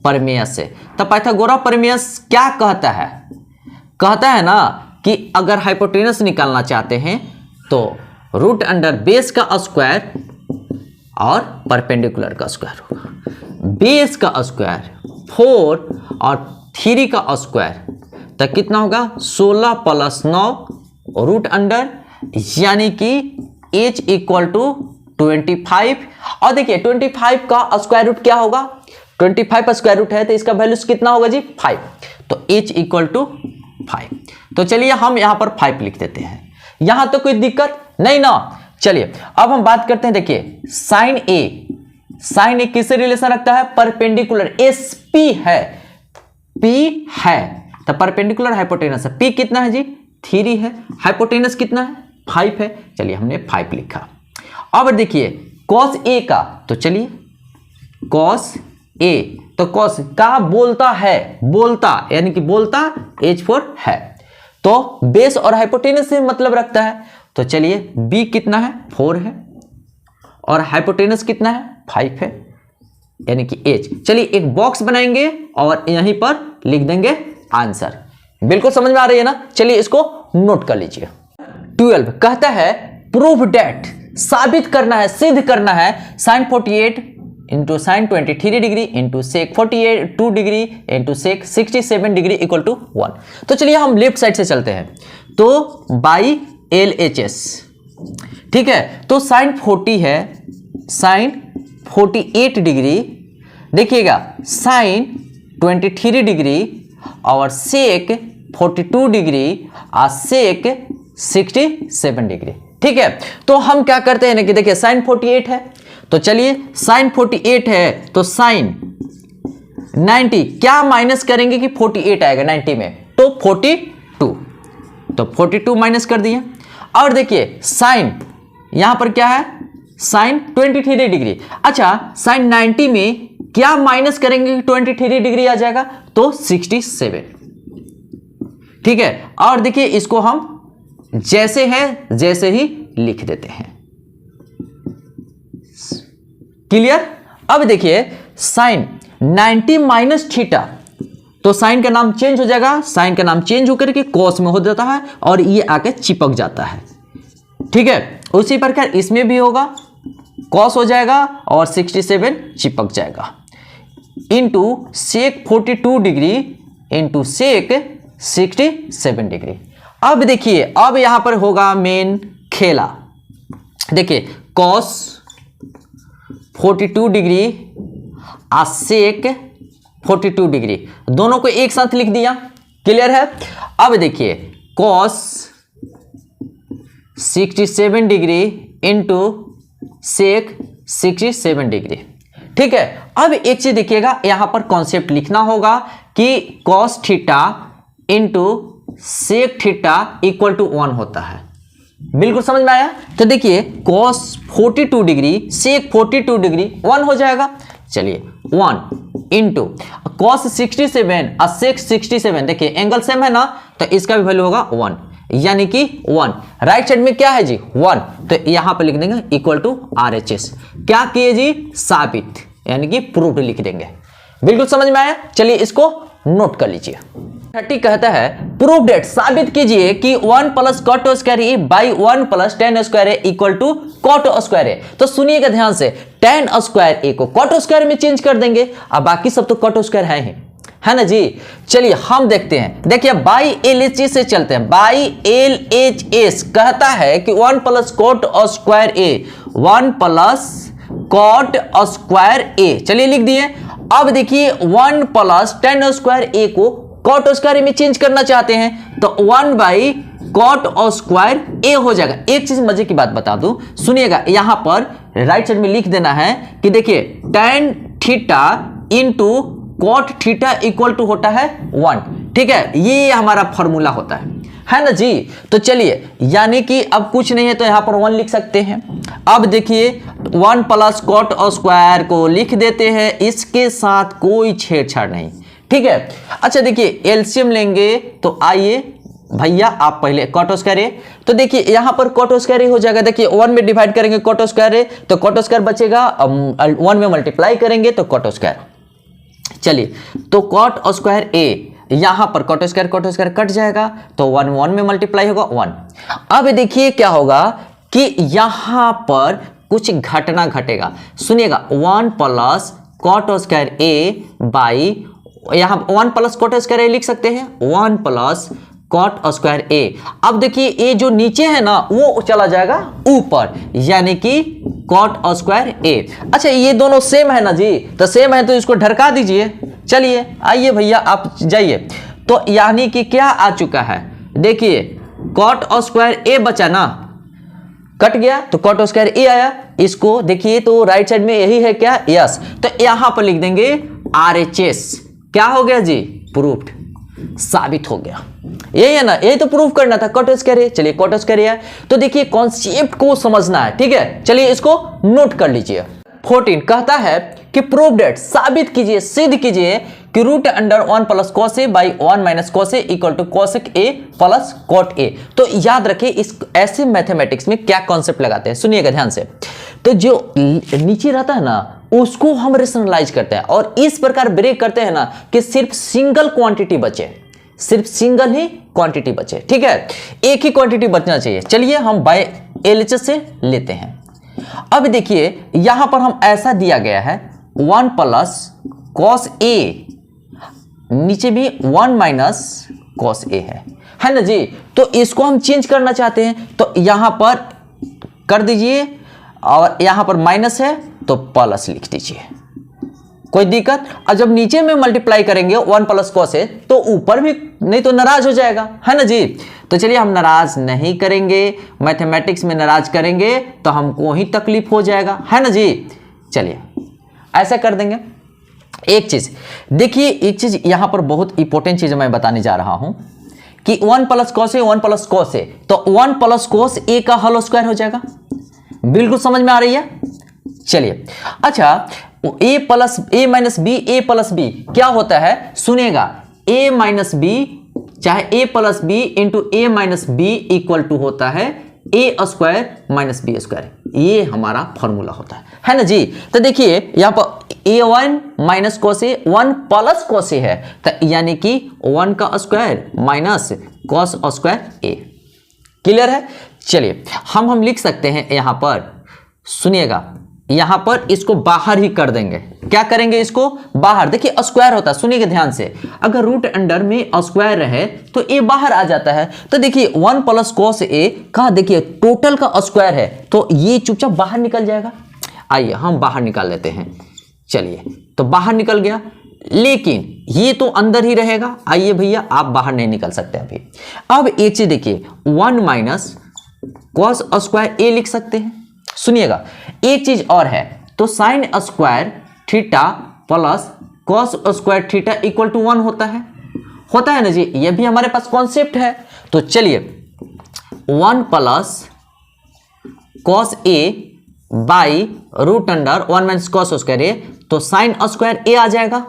प्रमेय से। तो पाइथागोरस प्रमेय क्या कहता है ना कि अगर हाइपोटेनस निकालना चाहते हैं तो रूट अंडर बेस का स्क्वायर और परपेंडिकुलर का स्क्वायर होगा। बेस का स्क्वायर 4 और 3 का स्क्वायर तो कितना होगा 16 + 9 रूट अंडर, यानी कि h इक्वल टू 25। और देखिए 25 का स्क्वायर रूट क्या होगा, 25 का स्क्वायर रूट है तो इसका वैल्यू कितना होगा जी 5, तो h इक्वल टू 5। तो चलिए हम यहां पर 5 लिख देते हैं, यहां तो कोई दिक्कत नहीं ना। चलिए अब हम बात करते हैं। देखिए साइन ए किससे रिलेशन रखता है, परपेंडिकुलर, SP है, P है तो परपेंडिकुलर हाइपोटेनस है। P कितना है जी 3 है, हाइपोटेनस कितना है 5 है। चलिए हमने 5 लिखा। अब देखिए cos A का, तो चलिए cos A, तो cos का बोलता यानी कि बोलता H4 है, तो बेस और हाइपोटेनस से मतलब रखता है। तो चलिए B कितना है 4 है और हाइपोटेनस कितना है 5 है, यानी कि H। चलिए एक बॉक्स बनाएंगे और यहीं पर लिख देंगे आंसर। बिल्कुल समझ में आ रही है ना। चलिए इसको नोट कर लीजिए। 12 कहता है प्रूव डेट, साबित करना है, सिद्ध करना है sin 48 into sin 23 degree into sec 42 degree into sec 67 degree equal to 1। तो चलिए हम लेफ्ट साइड से चलते हैं, तो बाई LHS, ठीक है। तो sin 40 है, sin 48 डिग्री, देखिएगा sin 23 डिग्री और sec 42 डिग्री और sec 67 डिग्री, ठीक है। तो हम क्या करते हैं ना कि देखिए sin 48 है, तो चलिए sin 48 है तो sin 90 क्या माइनस करेंगे कि 48 आएगा 90 में, तो 42, तो 42 माइनस कर दिए। और देखिए sin यहां पर क्या है sin 23 डिग्री। अच्छा sin 90 में क्या माइनस करेंगे कि 23 डिग्री आ जाएगा, तो 67, ठीक है। और देखिए इसको हम जैसे है जैसे ही लिख देते हैं। क्लियर। अब देखिए साइन 90 माइनस थीटा, तो साइन का नाम चेंज हो जाएगा, साइन का नाम चेंज होकर के कॉस में हो जाता है और ये आके चिपक जाता है। ठीक है, उसी प्रकार इसमें भी होगा, कॉस हो जाएगा और 67 चिपक जाएगा, into sec 42 degree into sec 67 degree. अब देखिए अब यहां पर होगा मेन खेला। देखिए कॉस 42 डिग्री और सेक 42 डिग्री दोनों को एक साथ लिख दिया। क्लियर है। अब देखिए cos 67 degree into sec 67 degree. ठीक है। अब एक चीज देखिएगा, यहां पर कॉन्सेप्ट लिखना होगा कि cos theta into sec theta equal to 1 होता है। बिल्कुल समझ में आया। तो देखिए कॉस 42 डिग्री सेक 42 डिग्री 1 हो जाएगा। चलिए 1 इंटू कॉस 67 और सेक 67, देखिए एंगल सेम है ना, तो इसका भी वैल्यू होगा 1, यानी कि 1। राइट साइड में क्या है जी 1, तो यहां पर लिख देंगे इक्वल टू RHS। क्या किए जी साबित, यानी कि प्रूफ लिख देंगे। बिल्कुल समझ में आया। चलिए इसको नोट कर लीजिए। 30 कहता है प्रूफ डेट, साबित कीजिए कि 1 plus cot square A by 1 plus tan square A equal to cot square A. तो सुनिएगा ध्यान से, टेन स्क्वायर ए को कॉट स्क्वायर में चेंज कर देंगे, अब बाकी सब तो कॉट स्क्वायर है ना जी। चलिए हम देखते हैं। देखिए बाई LHS से चलते हैं। बाई LHS कहता है कि 1 प्लस कॉट स्क्वायर ए 1 प्लस कॉट स्क्वायर ए, चलिए लिख दिए। अब देखिए 1 प्लस टेन स्क्वायर ए को कॉट स्क्वायर में चेंज करना चाहते हैं, तो 1 बाई कॉट स्क्वायर ए हो जाएगा। एक चीज मजे की बात बता दूं, सुनिएगा, यहां पर राइट साइड में लिख देना है कि देखिए tan theta into cot theta equal to होता है 1। ठीक है, ये हमारा फॉर्मूला होता है ना जी। तो चलिए, यानी कि अब कुछ नहीं है तो यहां पर 1 लिख सकते हैं। अब देखिए 1 प्लस कॉट स्क्वायर को लिख देते हैं, इसके साथ कोई छेड़छाड़ नहीं। ठीक है। अच्छा देखिए एलसीएम लेंगे, तो आइए भैया आप पहले कॉट स्क्वायर ए, तो देखिए यहां पर कॉट स्क्वायर ए हो जाएगा। देखिए 1 में डिवाइड करेंगे कॉट स्क्वायर ए, तो कॉट स्क्वायर बचेगा, 1 में मल्टीप्लाई करेंगे तो कॉट स्क्वायर। चलिए तो कॉट स्क्वायर ए, यहां पर कॉट स्क्वायर कट जाएगा, तो 1 में मल्टीप्लाई होगा 1। अब देखिए क्या होगा कि यहां पर कुछ घटना घटेगा। सुनिएगा 1 plus cot square A by, यहां 1 प्लस कॉट स्क्वायर ए लिख सकते हैं, 1 प्लस कॉट स्क्वायर ए। अब देखिए ए जो नीचे है ना वो चला जाएगा ऊपर, यानी कि कॉट स्क्वायर ए। अच्छा ये दोनों सेम है ना जी, तो सेम है तो इसको ढरका दीजिए। चलिए आइए भैया आप जाइए, तो यानी कि क्या आ चुका है, देखिए कॉट स्क्वायर ए बचा ना, कट गया तो कॉट स्क्वायर ए आया। इसको देखिए तो राइट साइड में यही है क्या, यस, तो यहां पर लिख देंगे RHS। क्या हो गया जी, प्रूफ्ड, साबित हो गया। यही है ना, यही तो प्रूफ करना था, कॉट स्क्वायर ए। चलिए कॉट स्क्वायर ए, तो देखिए कॉन्सेप्ट को समझना है। ठीक है, चलिए इसको नोट कर लीजिए। 14 कहता है कि प्रूफ डेट, साबित कीजिए, सिद्ध कीजिए कि root under 1 plus cos A by 1 minus cos A equal to cosec A plus cot A. तो याद रखिए इस ऐसे मैथमेटिक्स में क्या कॉन्सेप्ट लगाते हैं, सुनिएगा ध्यान से। तो जो नीचे रहता है ना उसको हम रेशनलाइज करते हैं और इस प्रकार ब्रेक करते हैं ना कि सिर्फ सिंगल क्वांटिटी बचे, सिर्फ सिंगल ही क्वांटिटी बचे। ठीक है, एक ही क्वांटिटी बचना चाहिए। चलिए हम बाय LHS से लेते हैं। अब देखिए यहां पर हम ऐसा दिया गया है 1 प्लस कॉस ए, नीचे भी 1 माइनस कॉस ए है ना जी। तो इसको हम चेंज करना चाहते हैं, तो यहां पर कर दीजिए और यहां पर माइनस है तो प्लस लिख दीजिए, कोई दिक्कत। और जब नीचे में मल्टीप्लाई करेंगे 1 प्लस कॉस ए तो ऊपर भी, नहीं तो नाराज हो जाएगा, है ना जी। तो चलिए हम नाराज नहीं करेंगे, मैथमेटिक्स में नाराज करेंगे तो हमको ही तकलीफ हो जाएगा, है ना जी। चलिए ऐसा कर देंगे। एक चीज देखिए, एक चीज यहां पर बहुत इंपॉर्टेंट चीज मैं बताने जा रहा हूं कि 1 प्लस कॉस ए 1 प्लस कॉस ए, तो 1 प्लस कॉस ए का होल स्क्वायर हो जाएगा। बिल्कुल समझ में आ रही है। चलिए अच्छा a plus A minus B, A plus B क्या होता है, सुनिएगा a माइनस बी चाहे a plus B into A minus B equal to होता है A square minus B square, ये हमारा फॉर्मूला होता है ना जी। तो देखिए यहाँ पर a1 माइनस कॉस ए 1 प्लस कॉस ए है, तो यानी कि 1 का स्क्वायर माइनस कॉस स्क्वायर ए। क्लियर है? चलिए हम लिख सकते हैं यहाँ पर, सुनिएगा, यहाँ पर इसको बाहर ही कर देंगे। क्या करेंगे? इसको बाहर। देखिए स्क्वायर होता है, सुनिएगा ध्यान से, अगर रूट अंडर में स्क्वायर रहे तो ए बाहर आ जाता है। तो देखिए 1 प्लस कॉस ए का देखिए टोटल का स्क्वायर है, तो ये चुपचाप बाहर निकल जाएगा। आइए हम बाहर निकाल लेते हैं। चलिए तो बाहर निकल गया, लेकिन ये तो अंदर ही रहेगा। आइए भैया, आप बाहर नहीं निकल सकते अभी। अब एक चीज देखिए, 1 माइनस कॉस स्क्वायर ए लिख सकते हैं। सुनिएगा एक चीज और है, तो sine square theta plus cos square theta equal to 1 होता है ना जी। ये भी हमारे पास कॉन्सेप्ट है। तो चलिए 1 plus cos A by root under 1 minus cos square A, तो साइन स्क्वायर ए आ जाएगा।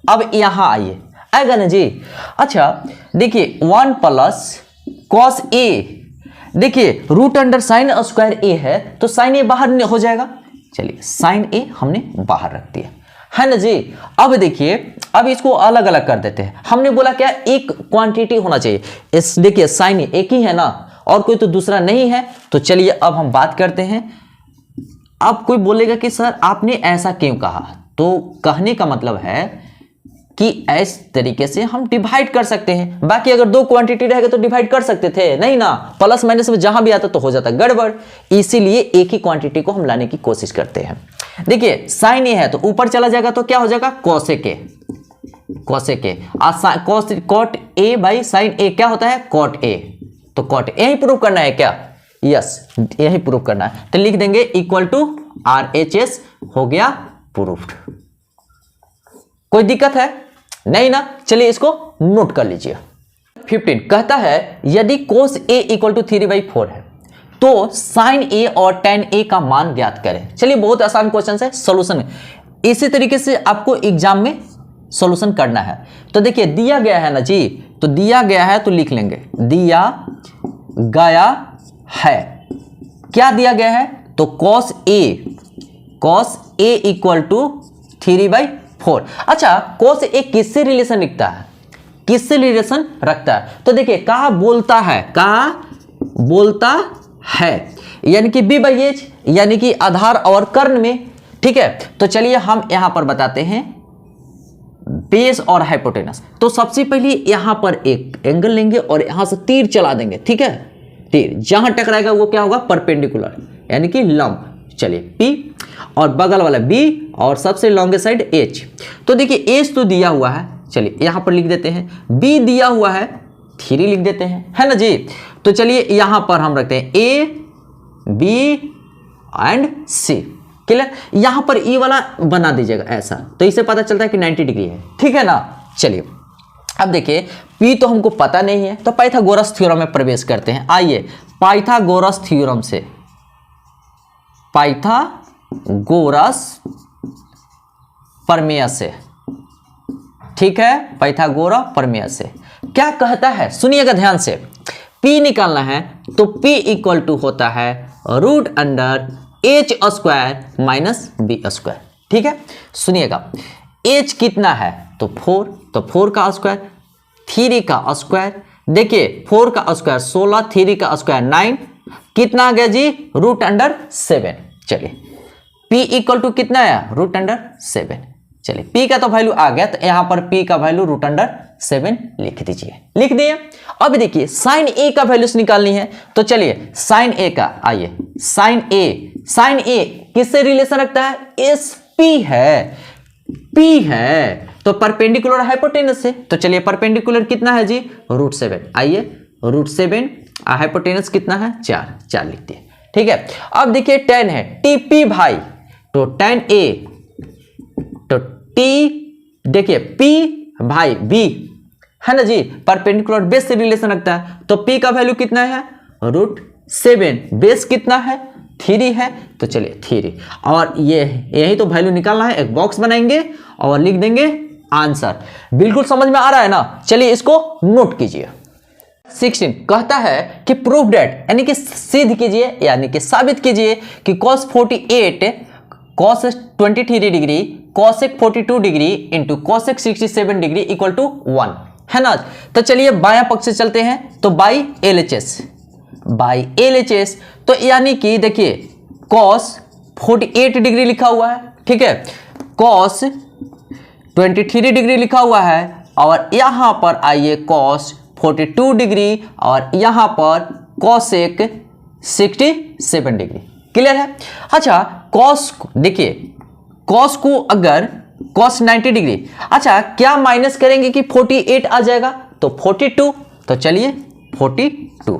अब यहां आएगा ना जी। अच्छा देखिए 1 प्लस कॉस ए, देखिए रूट अंडर साइन स्क्वायर ए है, तो साइन ए बाहर हो जाएगा। चलिए साइन ए हमने बाहर रख दिया, है ना जी। अब देखिए, अब इसको अलग अलग कर देते हैं। हमने बोला क्या, एक क्वांटिटी होना चाहिए। इस देखिए साइन ए एक ही है ना, और कोई तो दूसरा नहीं है। तो चलिए अब हम बात करते हैं। अब कोई बोलेगा कि सर आपने ऐसा क्यों कहा, तो कहने का मतलब है कि इस तरीके से हम डिवाइड कर सकते हैं। बाकी अगर दो क्वांटिटी रहेगा तो डिवाइड कर सकते थे, नहीं ना, प्लस माइनस में जहां भी आता तो हो जाता गड़बड़। इसीलिए एक ही क्वांटिटी को हम लाने की कोशिश करते हैं। देखिए साइन ए है तो ऊपर चला जाएगा, तो क्या हो जाएगा, cosec A. Cot A by sine A क्या होता है, कॉट ए। तो कॉट ए ही प्रूव करना है क्या? यस, यही प्रूव करना है। तो लिख देंगे इक्वल टू RHS, हो गया प्रूफ्ड। कोई दिक्कत है? नहीं ना। चलिए इसको नोट कर लीजिए। 15 कहता है यदि कोस ए इक्वल टू 3/4 है तो साइन ए और tan ए का मान ज्ञात करें। चलिए बहुत आसान क्वेश्चन है, सोल्यूशन इसी तरीके से आपको एग्जाम में सॉल्यूशन करना है। तो देखिए दिया गया है ना जी, तो दिया गया है तो लिख लेंगे, दिया गया है। क्या दिया गया है? तो cos a इक्वल टू 3/4। अच्छा cos a किससे रिलेशन रखता है, किससे रिलेशन रखता है? तो देखिए कहा बोलता है यानी कि b/h, यानी कि आधार और कर्ण में। ठीक है, तो चलिए हम यहां पर बताते हैं बेस और हाइपोटेनस। तो सबसे पहले यहां पर एक एंगल लेंगे और यहां से तीर चला देंगे। ठीक है, तीर जहां टकराएगा वो क्या होगा, परपेंडिकुलर, यानी कि लंब। चलिए P और बगल वाला B और सबसे लॉन्गेस्ट साइड H। तो देखिए H तो दिया हुआ है, चलिए यहां पर लिख देते हैं। B दिया हुआ है, 3 लिख देते हैं, है ना जी। तो चलिए यहां पर हम रखते हैं A, B and C। Clear? यहां पर E वाला बना दीजिएगा ऐसा, तो इससे पता चलता है कि 90 डिग्री है। ठीक है ना। चलिए अब देखिए P तो हमको पता नहीं है, तो पाइथागोरस थ्योरम में प्रवेश करते हैं। आइए पाइथागोरस थ्योरम से, पाइथागोरस प्रमेय से, ठीक है, पाइथागोरस प्रमेय से क्या कहता है, सुनिएगा ध्यान से। P निकालना है तो P इक्वल टू होता है root under H square minus B square. ठीक है, सुनिएगा H कितना है, तो 4, तो 4 का स्क्वायर, 3 का स्क्वायर, देखिए 4 का स्क्वायर 16, 3 का स्क्वायर 9, कितना आ गया जी, रूट अंडर 7। चलिए P इक्वल टू कितना है, रूट अंडर 7। चलिए P का तो वैल्यू आ गया, तो यहां पर P का वैल्यू रूट अंडर 7 लिख दीजिए, लिख दिए। अब देखिए साइन A का वैल्यूज निकालनी है, तो चलिए साइन A का, आइए साइन A किससे रिलेशन रखता है, SP है, P है, तो परपेंडिकुलर हाइपोटेनस से। तो चलिए परपेंडिकुलर कितना है जी, रूट 7। आइए रूट 7, हाइपोटेनस कितना है, 4 लिख दिए। ठीक है, अब देखिए tan है, TP भाई, तो tan A, तो T देखिए P भाई B, है ना जी, परपेंडिकुलर बेस से रिलेशन रखता है। तो P का वैल्यू कितना है, रूट 7, बेस कितना है, 3 है, तो चलिए 3, और ये यही तो वैल्यू निकालना है। एक बॉक्स बनाएंगे और लिख देंगे आंसर। बिल्कुल समझ में आ रहा है ना? चलिए इसको नोट कीजिए। 16 कहता है कि प्रूव डेट, यानी कि सिद्ध कीजिए, यानी कि साबित कीजिए कि cos 48 cos 23 degree cosec 42 degree into cosec 67 degree equal to 1 है ना। तो चलिए बायां पक्ष से चलते हैं, तो बाई LHS, तो यानी कि देखिए cos 48 डिग्री लिखा हुआ है, ठीक है, cos 23 डिग्री लिखा हुआ है, और यहां पर आइए cos 42 डिग्री और यहां पर cosec 67 डिग्री। क्लियर है? अच्छा cos देखिए cos को अगर cos 90 डिग्री, अच्छा क्या माइनस करेंगे कि 48 आ जाएगा, तो 42, तो चलिए 42।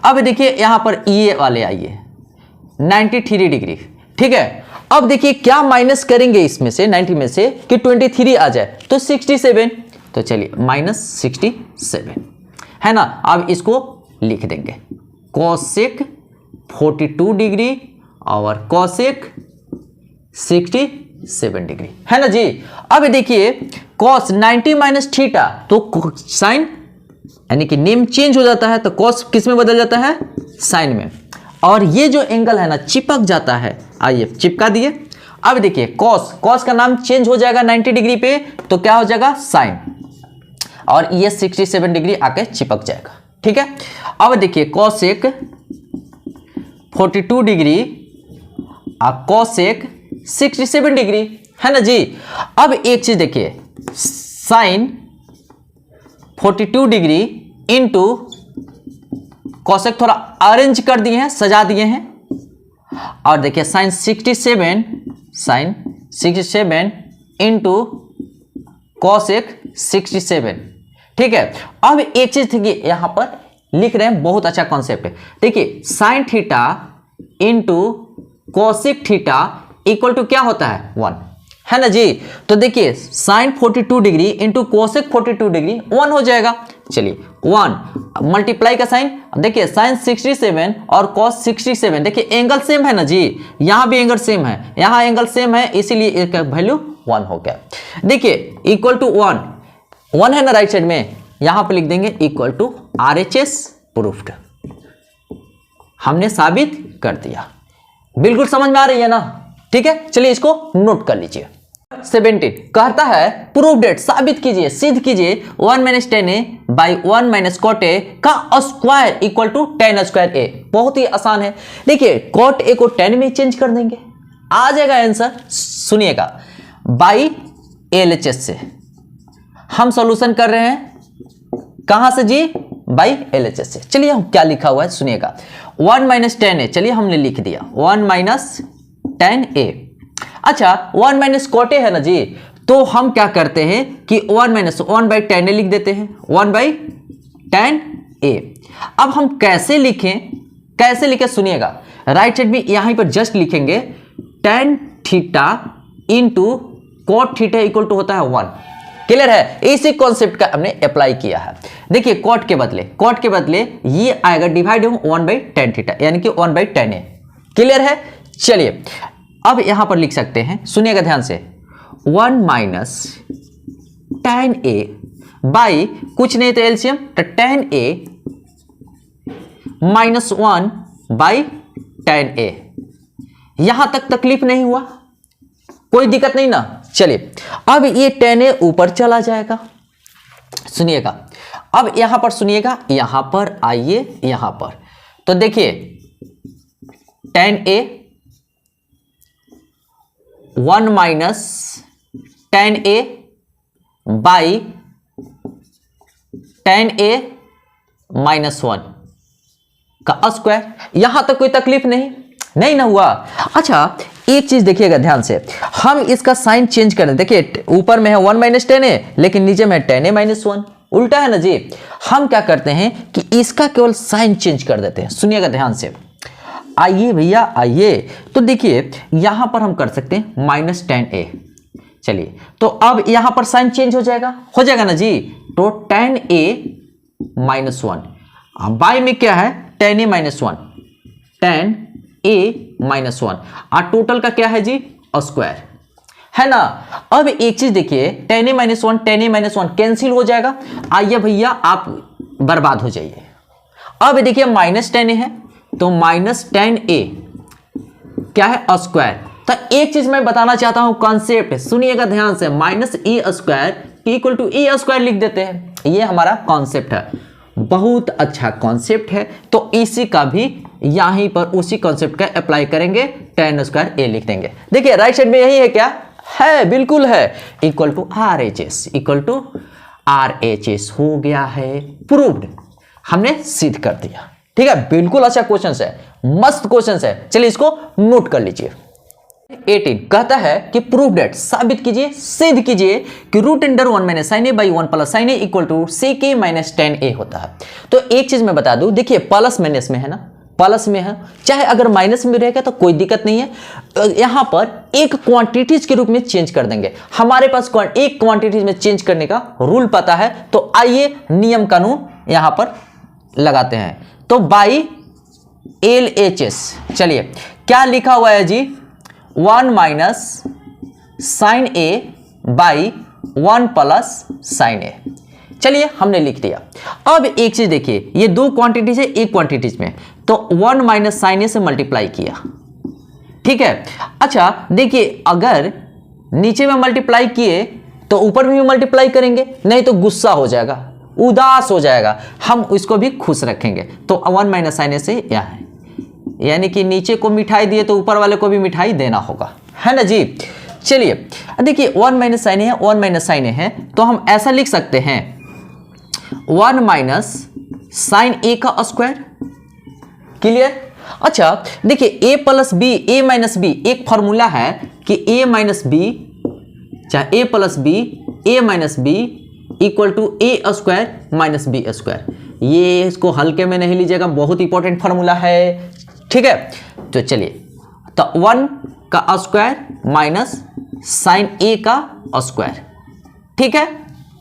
अब देखिए यहां पर ये वाले आइए 93 डिग्री, ठीक है। अब देखिए क्या माइनस करेंगे इसमें से 90 में से कि 23 आ जाए, तो 67, तो चलिए -67 है ना। अब इसको लिख देंगे cosec 42 डिग्री और cosec 67 डिग्री है ना जी। अब देखिए cos 90 माइनस थीटा, तो साइन यानी कि नेम चेंज हो जाता है, तो cos किस में बदल जाता है? साइन में। और ये जो एंगल है ना चिपक जाता है, आइए चिपका दिए। अब देखिए cos का नाम चेंज हो जाएगा 90 डिग्री पे, तो क्या हो जाएगा? साइन, और ये 67 डिग्री आके चिपक जाएगा, ठीक है। अब देखिए cosec 42 डिग्री और cosec 67 डिग्री है ना जी। अब एक चीज देखिए साइन 42 डिग्री इंटू cosec थोड़ा अरेंज कर दिए हैं, सजा दिए हैं, और देखिए साइन 67 इंटू cosec 67, ठीक है। अब एक चीज देखिए यहां पर लिख रहे हैं, बहुत अच्छा कॉन्सेप्ट है। देखिए sine theta into cosec theta equal to क्या होता है? 1 है ना जी। तो देखिए sine 42 degree into cosec 42 degree 1 हो जाएगा। चलिए 1 मल्टीप्लाई का साइन, देखिए साइन 67 और cos 67, देखिए एंगल सेम है ना जी, यहां भी एंगल सेम है, यहां एंगल सेम है, इसीलिए इसका वैल्यू 1 हो गया। देखिए इक्वल टू 1 है ना राइट साइड में, यहां पे लिख देंगे इक्वल टू RHS प्रूफ्ड, हमने साबित कर दिया। बिल्कुल समझ में आ रही है ना? ठीक है, चलिए इसको नोट कर लीजिए। 17 कहता है प्रूव डेट, साबित कीजिए, सिद्ध कीजिए 1 - tan a by 1 - cot a का square equal to tan square a। बहुत ही आसान है, देखिए cot a को tan में चेंज कर देंगे, आ जाएगा आंसर। सुनिएगा बाई LHS से हम सॉल्यूशन कर रहे हैं, कहां से जी? बाई LHS से। चलिए हम क्या लिखा हुआ है सुनिएगा, 1 - tan a, चलिए हमने लिख दिया 1 - tan a। अच्छा 1 - cot a है ना जी, तो हम क्या करते हैं कि 1 लिख देते हैं, 1/tan a। अब हम कैसे लिखें सुनिएगा, राइट साइड में यहां पर जस्ट लिखेंगे tan theta into cot theta equal to होता है 1। क्लियर है? इसी कॉन्सेप्ट का हमने अप्लाई किया है। देखिए cot के बदले ये आएगा डिवाइड 1/tan थीटा, यानी कि 1/tan a। क्लियर है? चलिए अब यहां पर लिख सकते हैं, सुनिएगा ध्यान से, 1 - tan a बाई कुछ नहीं तो एलसीएम, तो tan a - 1/tan a। यहां तक तकलीफ नहीं हुआ, कोई दिक्कत नहीं ना। चलिए अब ये tan a ऊपर चला जाएगा, सुनिएगा। अब यहां पर सुनिएगा, यहां पर आइए, यहां पर तो देखिए tan a 1 - tan a by tan a - 1 का स्क्वायर। यहां तक कोई तकलीफ नहीं ना हुआ। अच्छा एक चीज देखिएगा ध्यान से, हम इसका साइन चेंज कर दें। देखिए ऊपर में है 1 - tan a, लेकिन नीचे में tan a - 1, उल्टा है ना जी। हम क्या करते हैं कि इसका केवल साइन चेंज कर देते हैं, सुनिएगा ध्यान से। आइए भैया आइए, तो देखिए यहां पर हम कर सकते हैं -tan a। चलिए तो अब यहां पर साइन चेंज हो जाएगा ना जी, तो tan a - 1 बाई में क्या है tan a - 1, tan a - 1 और टोटल का क्या है जी? स्क्वायर है ना। अब एक चीज देखिए, tan a - 1 tan a - 1 cancel हो जाएगा। आइए भैया आप बर्बाद हो जाइए। अब देखिए माइनस tan a है तो माइनस tan a क्या है स्क्वायर। तो एक चीज मैं बताना चाहता हूं, कॉन्सेप्ट सुनिएगा ध्यान से, minus A square equal to A square लिख देते हैं, ये हमारा कॉन्सेप्ट है, बहुत अच्छा कॉन्सेप्ट है। तो इसी का भी यहीं पर उसी कॉन्सेप्ट का अप्लाई करेंगे, tan स्क्वायर ए लिख देंगे। देखिए राइट साइड में यही है, क्या है, बिल्कुल है, equal to R H S, equal to R H S हो गया है, प्रूव्ड, हमने सिद्ध कर दिया। ठीक है, बिल्कुल अच्छा क्वेश्चन है, मस्त क्वेश्चन है। चलिए इसको नोट कर लीजिए। 18 कहता है कि प्रूव डेट, साबित कीजिए, सिद्ध कीजिए कि root under 1 minus sine A by 1 plus sine A equal to sec A minus tan A होता है। तो एक चीज मैं बता दूं, देखिए प्लस माइनस में है ना, प्लस में है, चाहे अगर माइनस में रहेगा तो कोई दिक्कत नहीं है। यहां पर एक क्वांटिटीज के रूप में चेंज कर देंगे, हमारे पास एक क्वांटिटीज में चेंज करने का रूल पता है। तो आइए नियम कानून यहां पर लगाते हैं। तो बाई एल एच एस, चलिए क्या लिखा हुआ है जी, 1 minus sine A by 1 plus sine A. चलिए हमने लिख दिया। अब एक चीज देखिए, ये दो क्वांटिटीज है, एक क्वांटिटीज में, तो 1 माइनस साइन ए से मल्टीप्लाई किया, ठीक है। अच्छा देखिए, अगर नीचे में मल्टीप्लाई किए तो ऊपर में भी मल्टीप्लाई करेंगे, नहीं तो गुस्सा हो जाएगा, उदास हो जाएगा, हम इसको भी खुश रखेंगे। तो 1 माइनस साइन ए से यह है, यानी कि नीचे को मिठाई दिए तो ऊपर वाले को भी मिठाई देना होगा, है ना जी। चलिए देखिए 1 माइनस साइन ए है, 1 माइनस साइन ए है, तो हम ऐसा लिख सकते हैं 1 माइनस साइन ए का स्क्वायर, क्लियर। अच्छा देखिए a plus B, a minus B, एक फॉर्मूला है कि a माइनस बी चाहे a plus B, a minus B equal to A square minus B square. ये इसको हल्के में नहीं लीजिएगा, बहुत इंपॉर्टेंट फॉर्मूला है, ठीक है। तो चलिए, तो 1 का स्क्वायर माइनस साइन ए का स्क्वायर, ठीक है,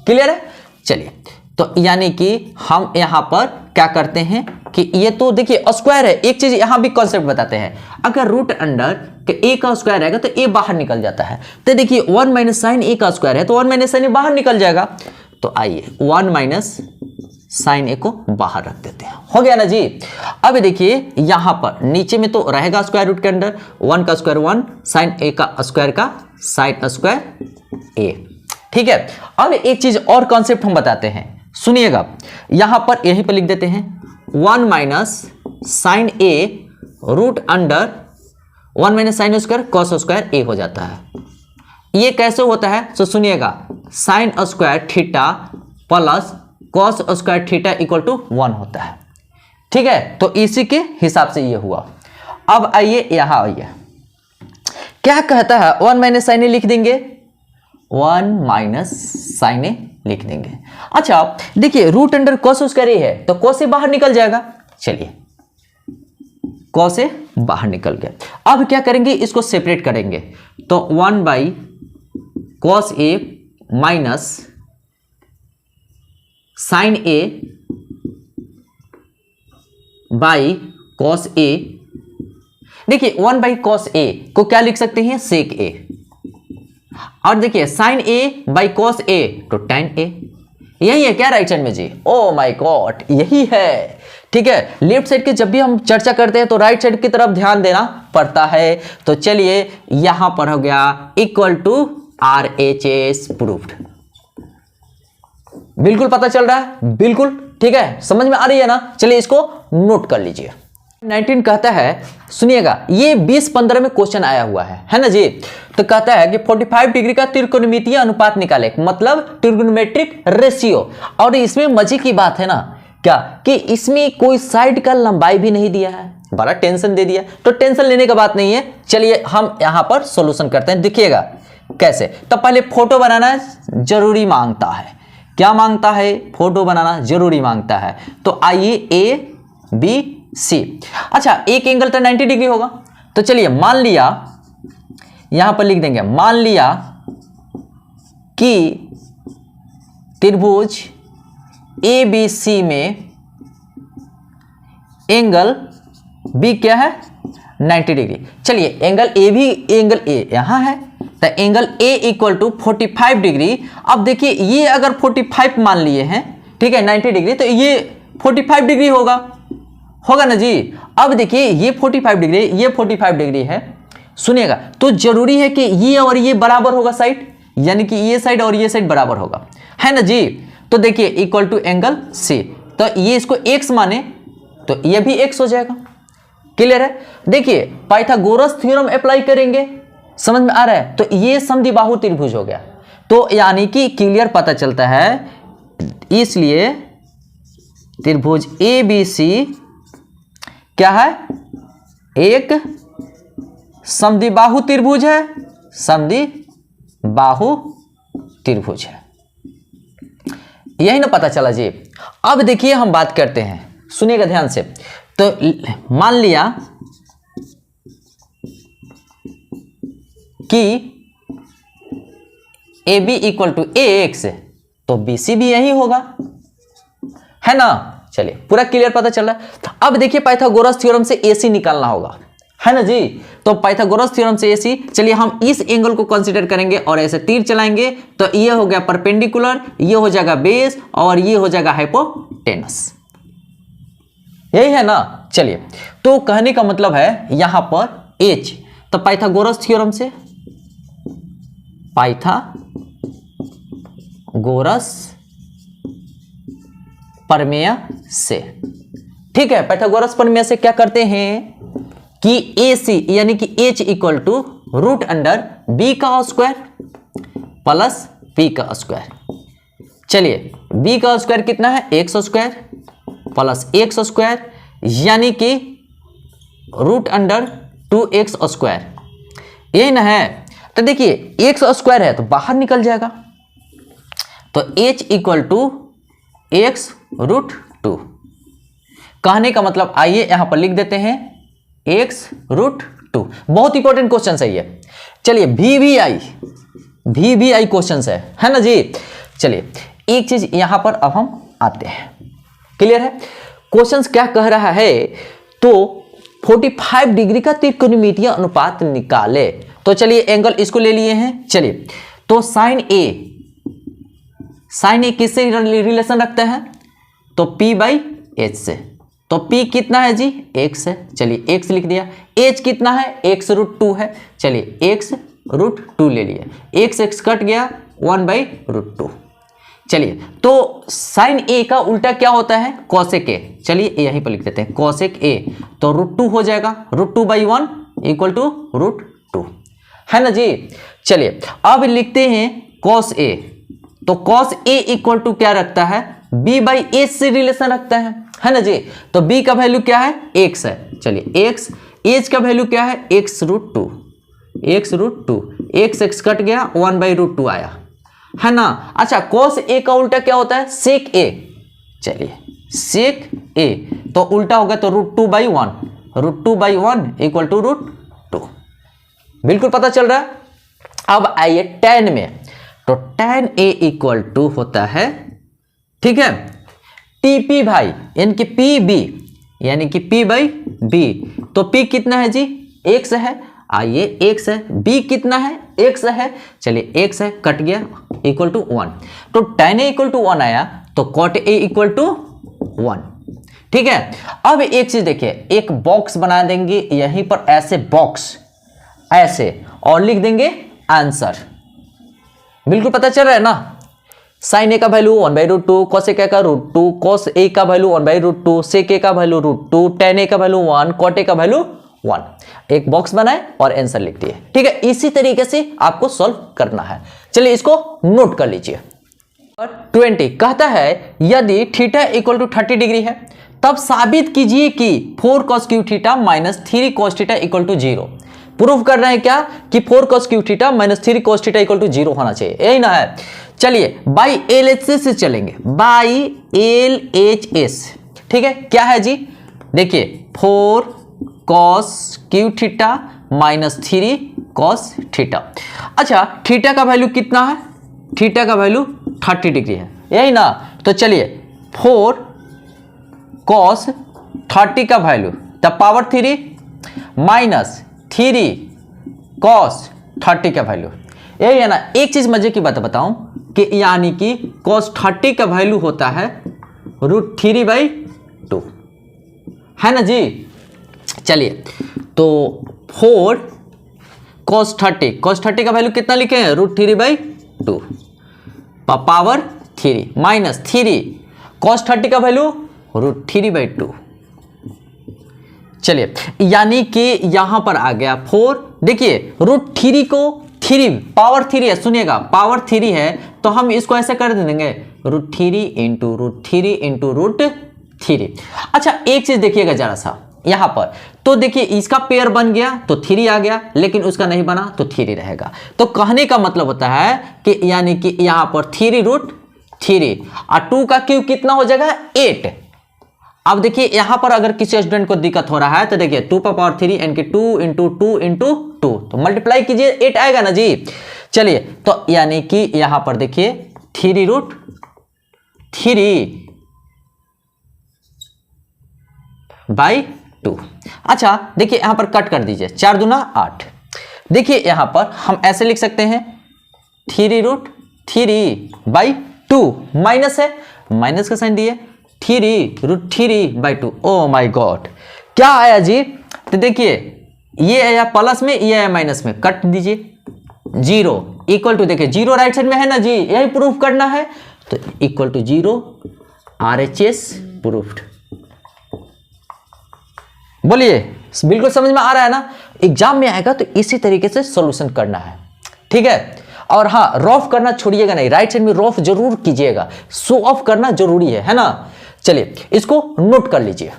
क्लियर है। चलिए तो यानी कि हम यहां पर क्या करते हैं कि ये तो देखिए स्क्वायर है, एक चीज यहां भी कॉन्सेप्ट बताते हैं, अगर रूट अंडर के ए का स्क्वायर रहेगा तो ए बाहर निकल जाता है। तो देखिए 1 माइनस साइन ए का स्क्वायर है तो 1 माइनस साइन ए बाहर निकल जाएगा। तो आइए 1 माइनस साइन ए को बाहर रख देते हैं, हो गया ना जी। अब देखिए यहां पर नीचे में तो रहेगा स्क्वायर रूट के अंदर 1 का स्क्वायर 1, साइन ए का स्क्वायर का साइन स्क्वायर ए, ठीक है। अब एक चीज और कॉन्सेप्ट हम बताते हैं, सुनिएगा, यहां पर यहीं पर लिख देते हैं 1 minus sine A root under 1 minus sine square cos square A हो जाता है। ये कैसे होता है तो सुनिएगा, sine square theta plus cos square theta equal to 1 होता है, ठीक है। तो इसी के हिसाब से ये हुआ। अब आइए यहां आइए, क्या कहता है 1 माइनस साइन ए लिख देंगे, 1 माइनस साइन ए लिख देंगे। अच्छा देखिए रूट अंडर कॉस स्क्वायर ए है तो कॉस से बाहर निकल जाएगा, चलिए कॉस से बाहर निकल गया। अब क्या करेंगे, इसको सेपरेट करेंगे, तो 1 by cos A minus sine A by cos A. देखिए 1 बाई कॉस ए को क्या लिख सकते हैं, सेक ए, और देखिए साइन ए बाई कॉस ए तो tan ए। यही है क्या राइट साइड में जी, ओ माय गॉड यही है, ठीक है। लेफ्ट साइड के जब भी हम चर्चा करते हैं तो राइट साइड की तरफ ध्यान देना पड़ता है। तो चलिए यहां पर हो गया equal to R H S, proved. बिल्कुल पता चल रहा है, बिल्कुल ठीक है, समझ में आ रही है ना। चलिए इसको नोट कर लीजिए। 19 कहता है, सुनिएगा, ये 20-15 में क्वेश्चन आया हुआ है ना जी। तो कहता है कि 45 डिग्री का त्रिकोणमितीय अनुपात निकाले, मतलब ट्रिग्नोमेट्रिक रेशियो। और इसमें मजे की बात है ना क्या, कि इसमें कोई साइड का लंबाई भी नहीं दिया है, बड़ा टेंशन दे दिया। तो टेंशन लेने का बात नहीं है, चलिए हम यहां पर सॉल्यूशन करते हैं, देखिएगा कैसे। तो पहले फोटो बनाना जरूरी मांगता है, क्या मांगता है, फोटो बनाना जरूरी मांगता है। तो आइए ए बी सी। अच्छा एक एंगल तो 90 डिग्री होगा, तो चलिए मान लिया, यहां पर लिख देंगे, मान लिया कि त्रिभुज ए बी सी में एंगल बी क्या है, 90 डिग्री। चलिए एंगल ए भी, एंगल ए यहां है तो angle A equal to 45 degree. अब देखिए ये अगर 45 मान लिए हैं, ठीक है, 90 डिग्री, तो ये 45 डिग्री होगा ना जी। अब देखिए ये 45 डिग्री, ये 45 डिग्री है, सुनिएगा, तो जरूरी है कि ये और ये बराबर होगा साइड, यानी कि ये साइड और ये साइड बराबर होगा, है ना जी। तो देखिए इक्वल टू एंगल सी, तो ये इसको x माने तो ये भी x हो जाएगा। क्लियर है? देखिए पाइथागोरस थ्योरम अप्लाई करेंगे, समझ में आ रहा है? तो ये समद्विबाहु त्रिभुज हो गया, तो यानी कि क्लियर पता चलता है, इसलिए त्रिभुज ABC क्या है? एक समद्विबाहु त्रिभुज है, समद्विबाहु त्रिभुज है। यही ना पता चला जी। अब देखिए हम बात करते हैं, सुनिएगा ध्यान से। तो मान लिया कि AB इक्वल टू AX, तो BC भी यही होगा, है ना। चलिए पूरा क्लियर पता चल रहा है। अब देखिए पाइथागोरस थ्योरम से AC निकालना होगा, है ना जी। तो पाइथागोरस थ्योरम से AC, चलिए हम इस एंगल को कंसीडर करेंगे और ऐसे तीर चलाएंगे, तो ये हो गया परपेंडिकुलर, ये हो जाएगा बेस और ये हो जाएगा हाइपोटेनस, यही है ना। चलिए तो कहने का मतलब है यहां पर H, तो पाइथागोरस थ्योरम से, पाइथागोरस प्रमेय से, ठीक है, पाइथागोरस प्रमेय से क्या करते हैं कि AC यानी कि H equal to root under B का स्क्वायर प्लस P का स्क्वायर। चलिए B का स्क्वायर कितना है? x square plus x square, यानी कि रूट अंडर 2x स्क्वायर, यही ना है। तो देखिए x स्क्वायर है तो बाहर निकल जाएगा, तो H equal to x root 2। कहने का मतलब आइए यहां पर लिख देते हैं x रूट 2। बहुत इंपॉर्टेंट क्वेश्चन है ये। चलिए VBI क्वेश्चन है ना जी। चलिए एक चीज यहां पर अब हम आते हैं, क्लियर है? क्वेश्चन क्या कह रहा है, तो 45 डिग्री का त्रिकोणमितीय अनुपात निकाले। तो चलिए एंगल इसको ले लिए हैं। चलिए तो साइन ए किससे रिलेशन रखता है? तो P/H से। तो P कितना है जी? x है, चलिए x लिख दिया। h कितना है? x रूट 2 है, चलिए x रूट 2 ले लिया। x कट गया 1/√2। चलिए तो साइन a का उल्टा क्या होता है? Cosec a। चलिए यहीं पर लिख देते हैं कॉसेक a, तो √2 हो जाएगा, √2/1 इक्वल टू √2, है ना जी। चलिए अब लिखते हैं कॉस a, तो कॉस a इक्वल टू क्या रखता है? B/H से रिलेशन रखता है ना जी। तो B का वैल्यू क्या है? x है, चलिए x, h का वैल्यू क्या है? x रूट 2, x कट गया 1/√2 आया, है ना। अच्छा cos a का उल्टा क्या होता है? sec a, चलिए sec a, तो उल्टा होगा तो √2/1 इक्वल टू √2। बिल्कुल पता चल रहा है। अब आइए tan में, तो tan a इक्वल टू होता है, ठीक है, TP भाई, यानी कि PB, यानी कि P/B। तो P कितना है जी? x है, आइए x है, B कितना है? x है, चलिए x है, कट गया इक्वल टू 1, तो tan a इक्वल टू 1 आया, तो cot a इक्वल टू 1, ठीक है। अब एक चीज देखिए, एक बॉक्स बना देंगे यहीं पर, ऐसे बॉक्स ऐसे, और लिख देंगे आंसर। बिल्कुल पता चल रहा है ना। साइन ए का वैल्यू 1/√2, कॉस ए का √2, कॉस ए का वैल्यू 1/√2, सेक ए का वैल्यू √2, tan ए का वैल्यू 1, cot ए का वैल्यू 1। एक बॉक्स बनाए और आंसर लिख दिए, ठीक है। इसी तरीके से आपको सॉल्व करना है। चलिए इसको नोट कर लीजिए। 20 कहता है यदि थीटा इक्वल टू 30 डिग्री है तब साबित कीजिए कि 4 cos cube theta minus 3 cos theta equal to 0। Proof कर रहे हैं क्या कि 4 cos cube theta minus 3 cos theta equal to 0 होना चाहिए, यही ना है। चलिए बाई LHS से चलेंगे, बाई LHS, ठीक है। क्या है जी? देखिए 4 cos cube theta minus 3 cos theta. अच्छा थीटा का वैल्यू कितना है? थीटा का वैल्यू 30 डिग्री है, यही ना। तो चलिए 4 cos 30 का value the power 3 minus 3 cos 30 का वैल्यू, यही है ना। एक चीज मजे की बात बताऊं कि यानी कि cos 30 का वैल्यू होता है √3/2, है ना जी। चलिए तो 4 cos 30 का वैल्यू कितना लिखे हैं, √3/2 पावर 3 माइनस 3 cos 30 का वैल्यू √3/2। चलिए यानी कि यहां पर आ गया 4। देखिए √3 को 3 पावर 3 है, सुनिएगा पावर 3 है तो हम इसको ऐसे कर देंगे √3 इंटू √3 इंटू √3। अच्छा एक चीज देखिएगा जरा सा यहां पर, तो देखिए इसका पेयर बन गया तो 3 आ गया, लेकिन उसका नहीं बना तो 3 रहेगा। तो कहने का मतलब होता है कि यानी कि यहां पर 3√3 और 2 का क्यूब कितना हो जाएगा 8। अब देखिए यहां पर अगर किसी स्टूडेंट को दिक्कत हो रहा है तो देखिए 2 पर पावर 3 यानी कि 2 इंटू 2 इंटू 2, तो मल्टीप्लाई कीजिए 8 आएगा ना जी। चलिए तो यानी कि यहां पर देखिए 3√3/2। अच्छा देखिए यहां पर कट कर दीजिए, 4 दूना 8। देखिए यहां पर हम ऐसे लिख सकते हैं 3√3/2 माइनस है, माइनस का साइन दिए 3√3/2। ओ माय गॉड क्या आया जी, तो देखिए ये आया प्लस में, ये आया माइनस में, कट दीजिए 0 इक्वल टू, देखिए 0 राइट साइड में है ना जी, यही प्रूफ करना है तो इक्वल टू 0 RHS प्रूफ्ड। बोलिए बिल्कुल समझ में आ रहा है ना। एग्जाम में आएगा तो इसी तरीके से सॉल्यूशन करना है, ठीक है। और हाँ रफ करना छोड़िएगा नहीं, राइट साइड में रफ जरूर कीजिएगा, शो ऑफ करना जरूरी है ना। चलिए इसको नोट कर लीजिए।